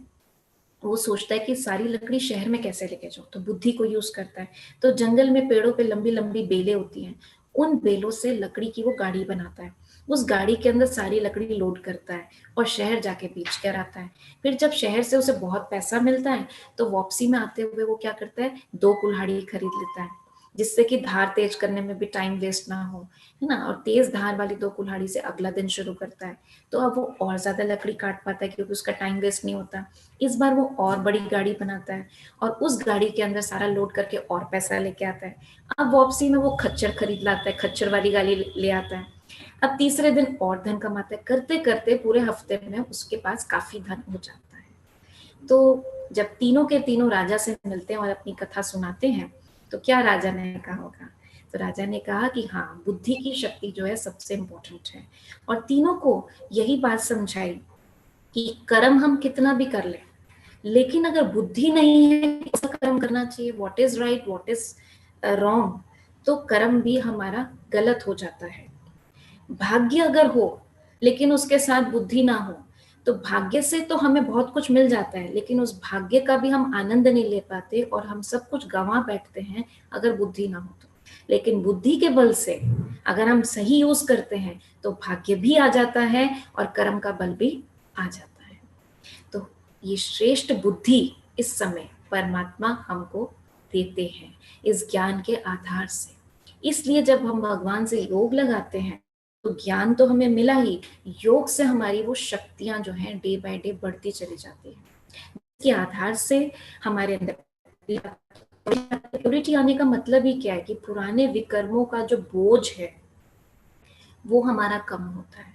वो सोचता है कि सारी लकड़ी शहर में कैसे लेके जाऊं, तो बुद्धि को यूज करता है। तो जंगल में पेड़ों पे लंबी लंबी बेलें होती हैं, उन बेलों से लकड़ी की वो गाड़ी बनाता है, उस गाड़ी के अंदर सारी लकड़ी लोड करता है और शहर जाके बेच कर आता है। फिर जब शहर से उसे बहुत पैसा मिलता है तो वापसी में आते हुए वो क्या करता है, 2 कुल्हाड़ी खरीद लेता है, जिससे कि धार तेज करने में भी टाइम वेस्ट ना हो, है ना। और तेज धार वाली 2 कुल्हाड़ी से अगला दिन शुरू करता है, तो अब वो और ज्यादा लकड़ी काट पाता है क्योंकि उसका टाइम वेस्ट नहीं होता। इस बार वो और बड़ी गाड़ी बनाता है और उस गाड़ी के अंदर सारा लोड करके और पैसा लेके आता है। अब वापसी में वो खच्चर खरीद लाता है, खच्चर वाली गाड़ी ले आता है। अब तीसरे दिन और धन कमाता है, करते करते पूरे हफ्ते में उसके पास काफी धन हो जाता है। तो जब तीनों के तीनों राजा से मिलते हैं और अपनी कथा सुनाते हैं, तो क्या राजा ने कहा होगा, तो राजा ने कहा कि हाँ, बुद्धि की शक्ति जो है सबसे इम्पोर्टेंट है। और तीनों को यही बात समझाई कि कर्म हम कितना भी कर लें, लेकिन अगर बुद्धि नहीं है कैसा कर्म करना चाहिए, what is right what is wrong, तो कर्म भी हमारा गलत हो जाता है। भाग्य अगर हो लेकिन उसके साथ बुद्धि ना हो, तो भाग्य से तो हमें बहुत कुछ मिल जाता है, लेकिन उस भाग्य का भी हम आनंद नहीं ले पाते और हम सब कुछ गंवा बैठते हैं अगर बुद्धि ना हो तो। लेकिन बुद्धि के बल से अगर हम सही यूज करते हैं तो भाग्य भी आ जाता है और कर्म का बल भी आ जाता है। तो ये श्रेष्ठ बुद्धि इस समय परमात्मा हमको देते हैं इस ज्ञान के आधार से। इसलिए जब हम भगवान से योग लगाते हैं तो ज्ञान तो हमें मिला ही, योग से हमारी वो शक्तियां जो हैं डे बाय डे बढ़ती चली जाती है। इसके आधार से हमारे अंदर प्योरिटी आने का मतलब ही क्या है कि पुराने विकर्मों का जो बोझ है वो हमारा कम होता है।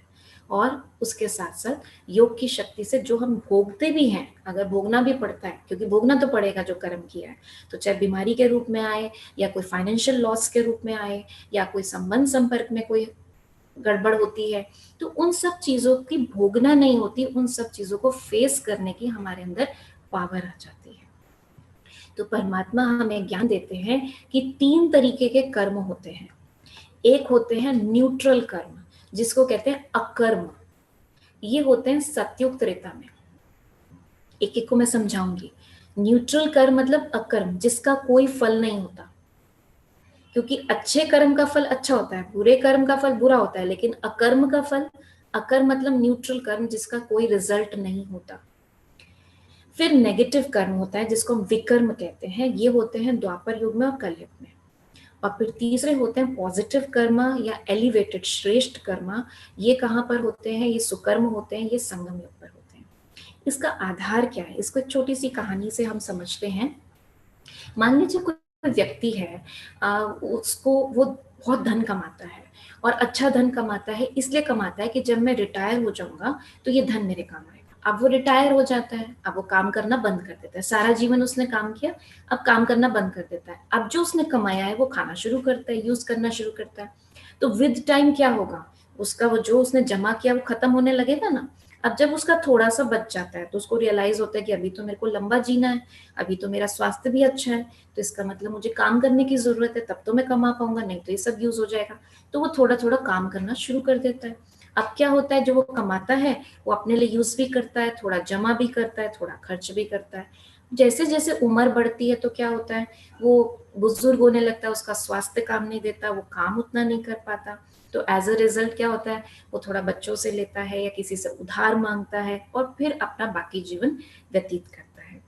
और उसके साथ साथ योग की शक्ति से जो हम भोगते भी हैं, अगर भोगना भी पड़ता है, क्योंकि भोगना तो पड़ेगा जो कर्म किया है, तो चाहे बीमारी के रूप में आए या कोई फाइनेंशियल लॉस के रूप में आए या कोई संबंध संपर्क में कोई गड़बड़ होती है, तो उन सब चीजों की भोगना नहीं होती, उन सब चीजों को फेस करने की हमारे अंदर पावर आ जाती है। तो परमात्मा हमें ज्ञान देते हैं कि 3 तरीके के कर्म होते हैं। एक होते हैं न्यूट्रल कर्म, जिसको कहते हैं अकर्म, ये होते हैं सतयुग त्रेता में। एक एक को मैं समझाऊंगी। न्यूट्रल कर्म मतलब अकर्म, जिसका कोई फल नहीं होता, क्योंकि अच्छे कर्म का फल अच्छा होता है, बुरे कर्म का फल बुरा होता है, लेकिन अकर्म का फल, अकर्म मतलब न्यूट्रल कर्म जिसका कोई रिजल्ट नहीं होता। फिर नेगेटिव कर्म होता है जिसको हम विकर्म कहते हैं, ये होते हैं द्वापर युग में और कलयुग में। और फिर तीसरे होते हैं पॉजिटिव कर्म या एलिवेटेड श्रेष्ठ कर्म, ये कहाँ पर होते हैं, ये सुकर्म होते हैं, ये संगम युग पर होते हैं। इसका आधार क्या है, इसको एक छोटी सी कहानी से हम समझते हैं। मान लीजिए कोई व्यक्ति है, उसको वो बहुत धन कमाता है और अच्छा धन कमाता है, इसलिए कमाता है कि जब मैं रिटायर हो जाऊंगा तो ये धन मेरे काम आएगा। अब वो रिटायर हो जाता है, अब वो काम करना बंद कर देता है, सारा जीवन उसने काम किया, अब काम करना बंद कर देता है। अब जो उसने कमाया है वो खाना शुरू करता है, यूज करना शुरू करता है। तो विद टाइम क्या होगा, उसका वो जो उसने जमा किया वो खत्म होने लगेगा ना। अब जब उसका थोड़ा सा बच जाता है तो उसको रियलाइज होता है कि अभी तो मेरे को लंबा जीना है, अभी तो मेरा स्वास्थ्य भी अच्छा है, तो इसका मतलब मुझे काम करने की जरूरत है, तब तो मैं कमा पाऊंगा, नहीं तो ये सब यूज हो जाएगा। तो वो थोड़ा थोड़ा काम करना शुरू कर देता है। अब क्या होता है, जो वो कमाता है वो अपने लिए यूज भी करता है, थोड़ा जमा भी करता है, थोड़ा खर्च भी करता है। जैसे जैसे उम्र बढ़ती है तो क्या होता है, वो बुजुर्ग होने लगता है, उसका स्वास्थ्य काम नहीं देता, वो काम उतना नहीं कर पाता। तो एज अ रिजल्ट क्या होता है, वो थोड़ा बच्चों से लेता है या किसी से उधार मांगता है और फिर अपना बाकी जीवन व्यतीत करता है।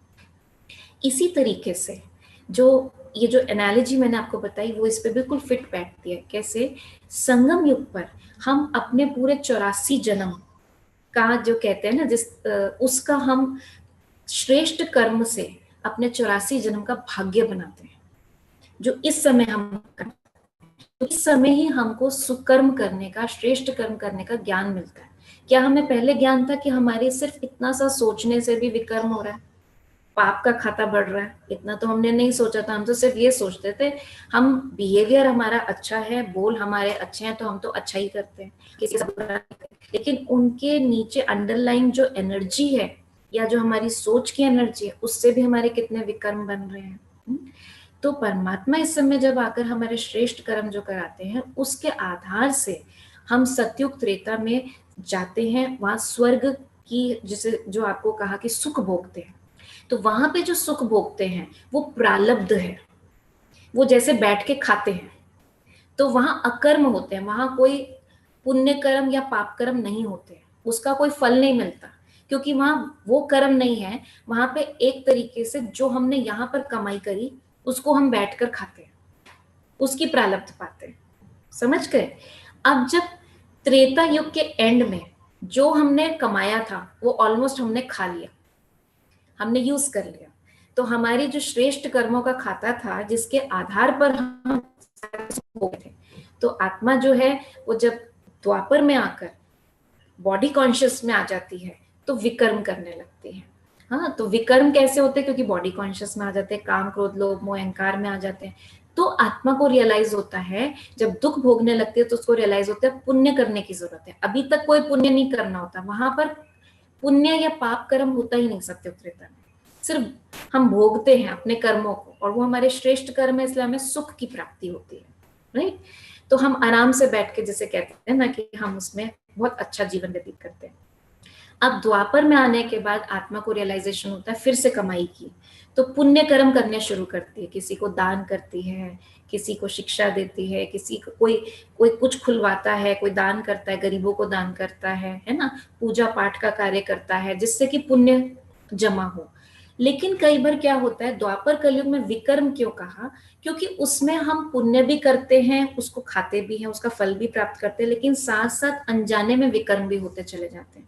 इसी तरीके से जो ये जो एनालॉजी मैंने आपको बताई वो इस पे बिल्कुल फिट बैठती है। कैसे, संगम युग पर हम अपने पूरे 84 जन्म का जो कहते हैं ना, उसका हम श्रेष्ठ कर्म से अपने 84 जन्म का भाग्य बनाते हैं, जो इस समय हम करते हैं। तो इस समय ही हमको सुकर्म करने का, श्रेष्ठ कर्म करने का ज्ञान मिलता है। क्या हमें पहले ज्ञान था कि हमारे सिर्फ इतना सा सोचने से भी विकर्म हो रहा है, पाप का खाता बढ़ रहा है? इतना तो हमने नहीं सोचा था, हम तो सिर्फ ये सोचते थे हम बिहेवियर हमारा अच्छा है, बोल हमारे अच्छे हैं तो हम तो अच्छा ही करते हैं, किसी से बुरा नहीं करते। लेकिन उनके नीचे अंडरलाइन जो एनर्जी है या जो हमारी सोच की एनर्जी है, उससे भी हमारे कितने विकर्म बन रहे हैं। तो परमात्मा इस समय जब आकर हमारे श्रेष्ठ कर्म जो कराते हैं, उसके आधार से हम सतयुग त्रेता में जाते हैं, वहां स्वर्ग की, जिसे जो आपको कहा कि सुख भोगते हैं। तो वहां पे जो सुख भोगते हैं वो प्रालब्ध है, वो जैसे बैठ के खाते हैं। तो वहां अकर्म होते हैं, वहां कोई पुण्य कर्म या पाप कर्म नहीं होते, उसका कोई फल नहीं मिलता, क्योंकि वहां वो कर्म नहीं है। वहां पे एक तरीके से जो हमने यहाँ पर कमाई करी उसको हम बैठकर खाते हैं, उसकी प्रालब्ध पाते हैं। समझ गए? अब जब त्रेता युग के एंड में जो हमने कमाया था वो ऑलमोस्ट हमने खा लिया, हमने यूज कर लिया, तो हमारी जो श्रेष्ठ कर्मों का खाता था जिसके आधार पर हम हो थे, तो आत्मा जो है वो जब द्वापर में आकर बॉडी कॉन्शियस में आ जाती है तो विकर्म करने लगती है। हाँ, तो विकर्म कैसे होते हैं? क्योंकि बॉडी कॉन्शियस में आ जाते हैं, काम क्रोध लोभ मोह अहंकार में आ जाते हैं। तो आत्मा को रियलाइज होता है, जब दुख भोगने लगती है तो उसको रियलाइज होता है पुण्य करने की जरूरत है। अभी तक कोई पुण्य नहीं करना होता, वहां पर पुण्य या पाप कर्म होता ही नहीं सत्युग त्रेता में, सिर्फ हम भोगते हैं अपने कर्मों को, और वो हमारे श्रेष्ठ कर्म है, इसलिए हमें सुख की प्राप्ति होती है। राइट? तो हम आराम से बैठ के जिसे कहते हैं ना कि हम उसमें बहुत अच्छा जीवन व्यतीत करते हैं। अब द्वापर में आने के बाद आत्मा को रियलाइजेशन होता है फिर से कमाई की, तो पुण्य कर्म करने शुरू करती है, किसी को दान करती है, किसी को शिक्षा देती है, किसी को कोई कोई कुछ खुलवाता है, कोई दान करता है, गरीबों को दान करता है ना, पूजा पाठ का कार्य करता है जिससे कि पुण्य जमा हो। लेकिन कई बार क्या होता है, द्वापर कलयुग में विकर्म क्यों कहा? क्योंकि उसमें हम पुण्य भी करते हैं, उसको खाते भी हैं, उसका फल भी प्राप्त करते हैं, लेकिन साथ साथ अनजाने में विकर्म भी होते चले जाते हैं।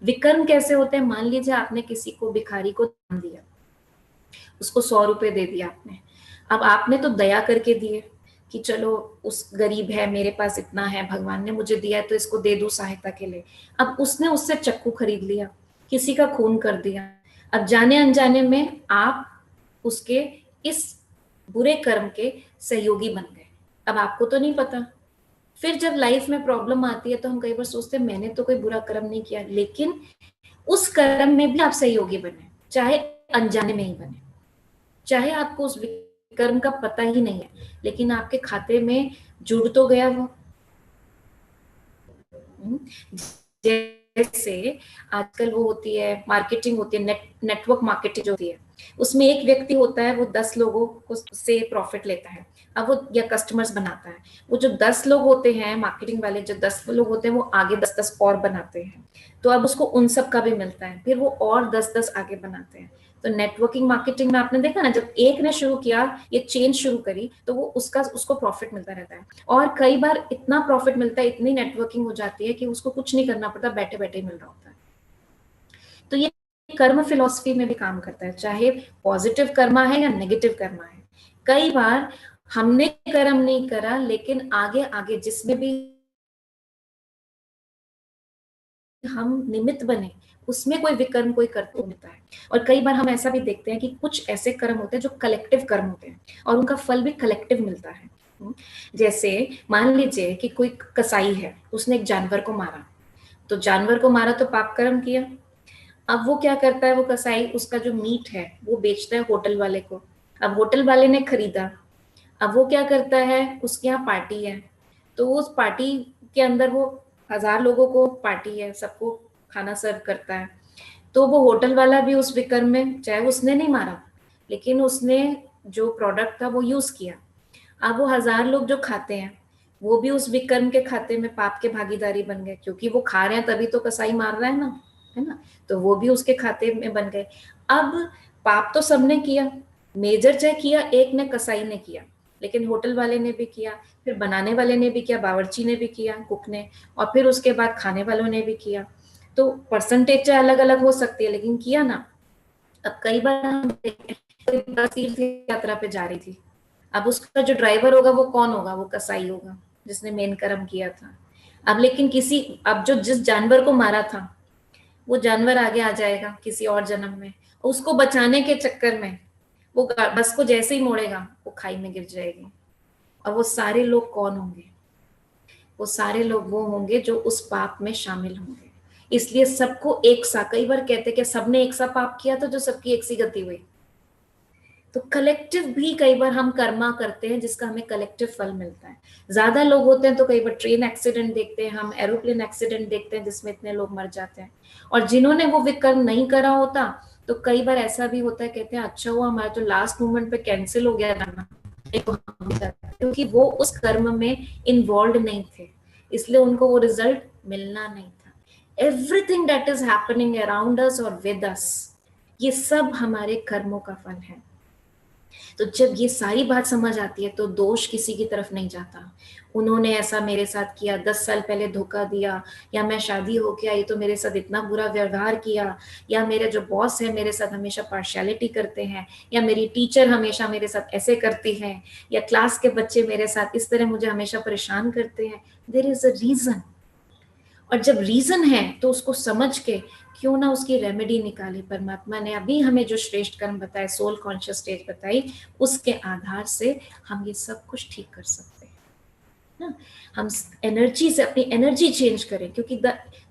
विकर्म कैसे होते हैं? मान लीजिए आपने किसी को, भिखारी को दान दिया, उसको 100 रुपए दे दिया आपने। अब आपने तो दया करके दिए कि चलो उस गरीब है, मेरे पास इतना है, भगवान ने मुझे दिया है तो इसको दे दूं सहायता के लिए। अब उसने उससे चक्कू खरीद लिया, किसी का खून कर दिया। अब जाने अनजाने में आप उसके इस बुरे कर्म के सहयोगी बन गए। अब आपको तो नहीं पता। फिर जब लाइफ में प्रॉब्लम आती है तो हम कई बार सोचते हैं मैंने तो कोई बुरा कर्म नहीं किया, लेकिन उस कर्म में भी आप सहयोगी बने, चाहे अनजाने में ही बने, चाहे आपको उस कर्म का पता ही नहीं है, लेकिन आपके खाते में जुड़ तो गया वो। जैसे आजकल वो होती है मार्केटिंग, होती है नेटवर्क मार्केटिंग जो होती है, उसमें एक व्यक्ति होता है वो 10 लोगों को से प्रॉफिट लेता है, अब वो या कस्टमर्स बनाता है। वो जो 10 लोग होते हैं मार्केटिंग वाले, जो 10 लोग होते हैं वो आगे 10-10 और बनाते हैं, तो अब उसको उन सब का भी मिलता है, फिर वो और 10-10 आगे बनाते हैं। तो नेटवर्किंग मार्केटिंग में आपने देखा ना, जब एक ने शुरू किया, ये चेन शुरू करी, तो वो उसको प्रॉफिट मिलता रहता है। और कई बार इतना प्रॉफिट मिलता है, इतनी नेटवर्किंग हो जाती है कि उसको कुछ नहीं करना पड़ता, बैठे बैठे ही मिल रहा होता है। तो ये कर्म फिलॉसफी में भी काम करता है, चाहे पॉजिटिव कर्मा है या नेगेटिव कर्मा है। कई बार हमने कर्म नहीं करा, लेकिन आगे आगे जिसमें भी हम निमित्त बने उसमें कोई विकर्म, कोई कर्तव्य होता है। और कई बार हम ऐसा भी देखते हैं कि कुछ ऐसे कर्म होते हैं जो कलेक्टिव कर्म होते हैं और उनका फल भी कलेक्टिव मिलता है। जैसे मान लीजिए कि कोई कसाई है, उसने एक जानवर को मारा, तो जानवर को मारा तो पाप कर्म किया। अब वो क्या करता है, वो कसाई उसका जो मीट है वो बेचता है होटल वाले को। अब होटल वाले ने खरीदा, अब वो क्या करता है, उसके यहाँ पार्टी है, तो उस पार्टी के अंदर वो 1000 लोगों को पार्टी है, सबको खाना सर्व करता है। तो वो होटल वाला भी उस विकर्म में, चाहे उसने नहीं मारा लेकिन उसने जो प्रोडक्ट था वो यूज किया। अब वो 1000 लोग जो खाते हैं वो भी उस विकर्म के खाते में पाप के भागीदारी बन गए, क्योंकि वो खा रहे हैं तभी तो कसाई मार रहा है ना, तो वो भी उसके खाते में बन गए। अब पाप तो सबने किया, मेजर चाहे किया, एक ने कसाई ने किया, लेकिन होटल वाले ने भी किया, फिर बनाने वाले ने भी किया, बावर्ची ने भी किया, कुक ने, और फिर उसके बाद खाने वालों ने भी किया। तो परसेंटेज चाहे अलग अलग हो सकती है, लेकिन किया ना। अब कई बार हम तीर्थ यात्रा पे जा रही थी, अब उसका जो ड्राइवर होगा वो कौन होगा? वो कसाई होगा जिसने मेन कर्म किया था। अब लेकिन अब जो जिस जानवर को मारा था वो जानवर आगे आ जाएगा किसी और जन्म में, उसको बचाने के चक्कर में वो बस को जैसे ही मोड़ेगा वो खाई में गिर जाएगी। और वो सारे लोग कौन होंगे? वो सारे लोग वो होंगे जो उस पाप में शामिल होंगे। इसलिए सबको एक सा, कई बार कहते कि सबने एक सा पाप किया तो जो सबकी एक सी गति हुई। तो कलेक्टिव भी कई बार हम कर्मा करते हैं जिसका हमें कलेक्टिव फल मिलता है। ज्यादा लोग होते हैं तो कई बार ट्रेन एक्सीडेंट देखते हैं हम, एरोप्लेन एक्सीडेंट देखते हैं जिसमें इतने लोग मर जाते हैं। और जिन्होंने वो विकर्म नहीं करा होता तो कई बार ऐसा भी होता है, कहते हैं अच्छा हुआ हमारा तो लास्ट मोमेंट पे कैंसिल हो गया था ना, तो हम करते, क्योंकि वो उस कर्म में इन्वॉल्व नहीं थे, इसलिए उनको वो रिजल्ट मिलना नहीं था। Everything that is happening around us और विद अस, ये सब हमारे कर्मों का फल है। तो जब ये सारी बात समझ आती है तो दोष किसी की तरफ नहीं जाता। उन्होंने ऐसा मेरे साथ किया, 10 साल पहले धोखा दिया, या मैं शादी हो के आई तो मेरे साथ इतना बुरा व्यवहार किया, या मेरे जो बॉस है मेरे साथ हमेशा पार्शियलिटी करते हैं, या मेरी टीचर हमेशा मेरे साथ ऐसे करती हैं, या क्लास के बच्चे मेरे साथ इस तरह मुझे हमेशा परेशान करते हैं। There is a reason. और जब रीजन है तो उसको समझ के क्यों ना उसकी रेमेडी निकाले। परमात्मा ने अभी हमें जो श्रेष्ठ कर्म बताए, सोल कॉन्शियस स्टेज बताई, उसके आधार से हम ये सब कुछ ठीक कर सकते हैं ना। हम एनर्जी से अपनी एनर्जी चेंज करें, क्योंकि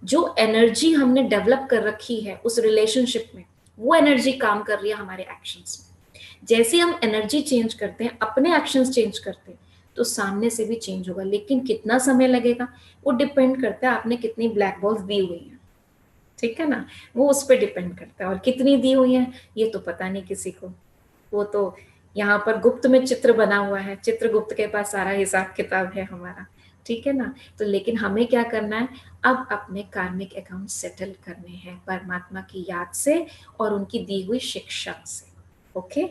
जो एनर्जी हमने डेवलप कर रखी है उस रिलेशनशिप में, वो एनर्जी काम कर रही है हमारे एक्शंस में। जैसे हम एनर्जी चेंज करते हैं, अपने एक्शंस चेंज करते हैं, तो सामने से भी चेंज होगा। लेकिन कितना समय लगेगा वो डिपेंड करता है आपने कितनी ब्लैक बॉल्स दी हुई हैं, ठीक है ना, वो उस पर डिपेंड करता है। और कितनी दी हुई हैं ये तो पता नहीं किसी को, वो तो यहाँ पर गुप्त में चित्र बना हुआ है, चित्रगुप्त के पास सारा हिसाब किताब है हमारा, ठीक है ना। तो लेकिन हमें क्या करना है, अब अपने कार्मिक अकाउंट सेटल करने हैं परमात्मा की याद से और उनकी दी हुई शिक्षा से। ओके,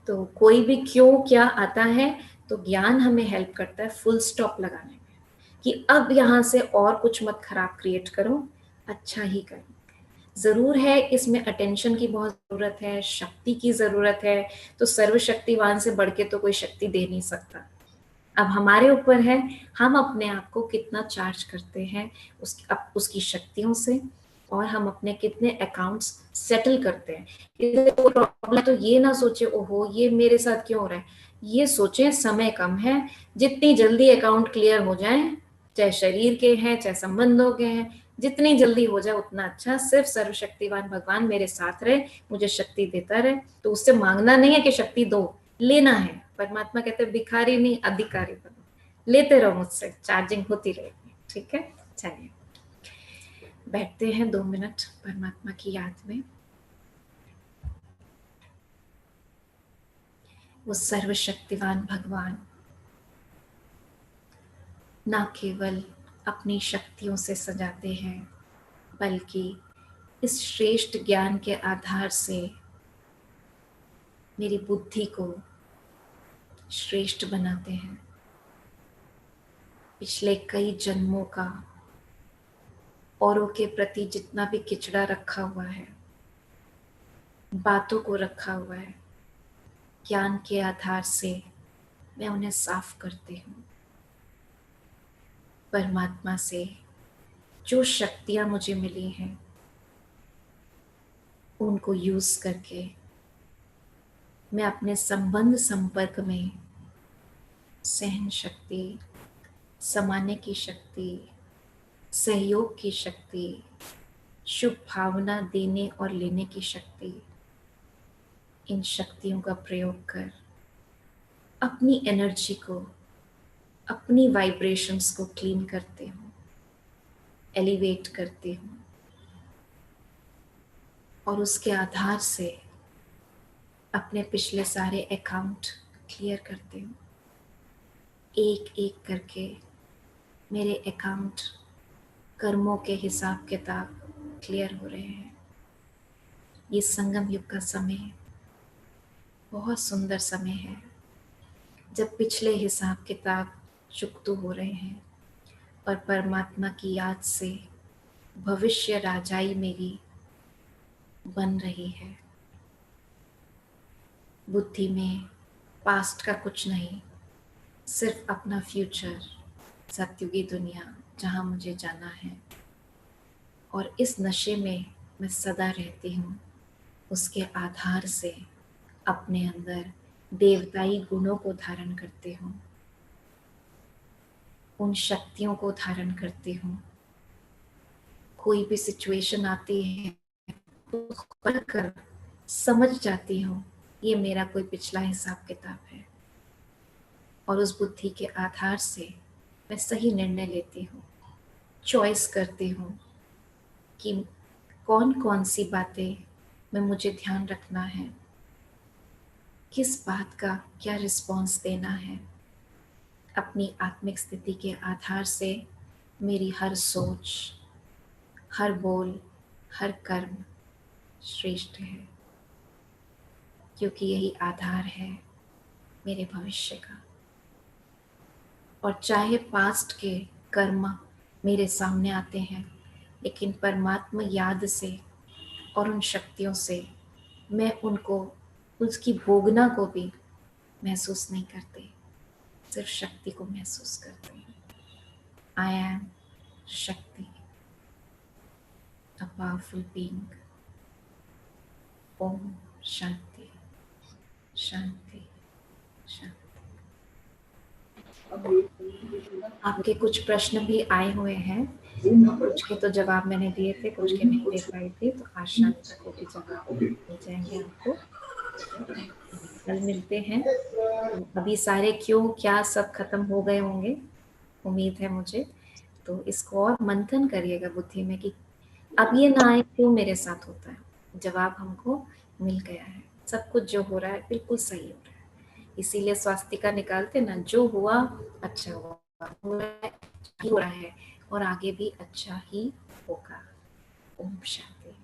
तो कोई भी क्यों क्या आता है तो ज्ञान हमें हेल्प करता है फुल स्टॉप लगाने में, कि अब यहाँ से और कुछ मत खराब क्रिएट करो, अच्छा ही करो। जरूर है इसमें अटेंशन की बहुत जरूरत है, शक्ति की जरूरत है, तो सर्वशक्तिवान से बढ़ के तो कोई शक्ति दे नहीं सकता। अब हमारे ऊपर है हम अपने आप को कितना चार्ज करते हैं उसकी शक्तियों से, और हम अपने कितने अकाउंट्स सेटल करते हैं। इसलिए कोई प्रॉब्लम तो ये ना सोचे ओहो ये मेरे साथ क्यों हो रहा है, ये सोचे समय कम है, जितनी जल्दी अकाउंट क्लियर हो जाए, चाहे शरीर के हैं चाहे संबंधों के हैं, जितनी जल्दी हो जाए उतना अच्छा। सिर्फ सर्वशक्तिवान भगवान मेरे साथ रहे, मुझे शक्ति देता रहे। तो उससे मांगना नहीं है कि शक्ति दो, लेना है। परमात्मा कहते हैं भिखारी नहीं अधिकारी बनो, लेते रहो मुझसे, चार्जिंग होती रहेगी, ठीक है। चलिए बैठते हैं 2 मिनट परमात्मा की याद में। वो सर्वशक्तिवान भगवान ना केवल अपनी शक्तियों से सजाते हैं, बल्कि इस श्रेष्ठ ज्ञान के आधार से मेरी बुद्धि को श्रेष्ठ बनाते हैं। पिछले कई जन्मों का औरों के प्रति जितना भी किचड़ा रखा हुआ है, बातों को रखा हुआ है, ज्ञान के आधार से मैं उन्हें साफ करती हूँ। परमात्मा से जो शक्तियाँ मुझे मिली हैं उनको यूज करके मैं अपने संबंध संपर्क में सहन शक्ति, समाने की शक्ति, सहयोग की शक्ति, शुभ भावना देने और लेने की शक्ति, इन शक्तियों का प्रयोग कर अपनी एनर्जी को, अपनी वाइब्रेशंस को क्लीन करते हूँ, एलिवेट करती हूँ, और उसके आधार से अपने पिछले सारे अकाउंट क्लियर करती हूँ। एक एक करके मेरे अकाउंट, कर्मों के हिसाब किताब क्लियर हो रहे हैं। ये संगम युग का समय बहुत सुंदर समय है, जब पिछले हिसाब किताब चुकतू हो रहे हैं और परमात्मा की याद से भविष्य राजाई मेरी बन रही है। बुद्धि में पास्ट का कुछ नहीं, सिर्फ अपना फ्यूचर, सत्युगी दुनिया जहाँ मुझे जाना है। और इस नशे में मैं सदा रहती हूँ, उसके आधार से अपने अंदर देवताई गुणों को धारण करती हूँ। उन शक्तियों को धारण करती हूँ। कोई भी सिचुएशन आती है तो पढ़ कर समझ जाती हूँ ये मेरा कोई पिछला हिसाब किताब है, और उस बुद्धि के आधार से मैं सही निर्णय लेती हूँ, चॉइस करती हूँ कि कौन कौन सी बातें में मुझे ध्यान रखना है, किस बात का क्या रिस्पॉन्स देना है। अपनी आत्मिक स्थिति के आधार से मेरी हर सोच, हर बोल, हर कर्म श्रेष्ठ है, क्योंकि यही आधार है मेरे भविष्य का। और चाहे पास्ट के कर्म मेरे सामने आते हैं, लेकिन परमात्मा याद से और उन शक्तियों से मैं उनको, उसकी भोगना को भी महसूस नहीं करती, सिर्फ शक्ति को महसूस करती हूँ। आई एम शक्ति, a powerful being. Om Shanti शांति शांति। आपके कुछ प्रश्न भी आए हुए हैं, कुछ के तो जवाब मैंने दिए थे, कुछ के नहीं दे पाई थी, तो आज शाम तक वो भी जवाब मिल जाएंगे आपको। कल मिलते हैं। अभी सारे क्यों क्या सब खत्म हो गए होंगे, उम्मीद है मुझे। तो इसको और मंथन करिएगा बुद्धि में कि अब ये ना आए क्यों मेरे साथ होता है। जवाब हमको मिल गया है, सब कुछ जो हो रहा है बिल्कुल सही हो रहा है। इसीलिए स्वास्तिका निकालते ना, जो हुआ अच्छा हुआ, हो रहा है अच्छा ही हो रहा है, और आगे भी अच्छा ही होगा। ओम शांति।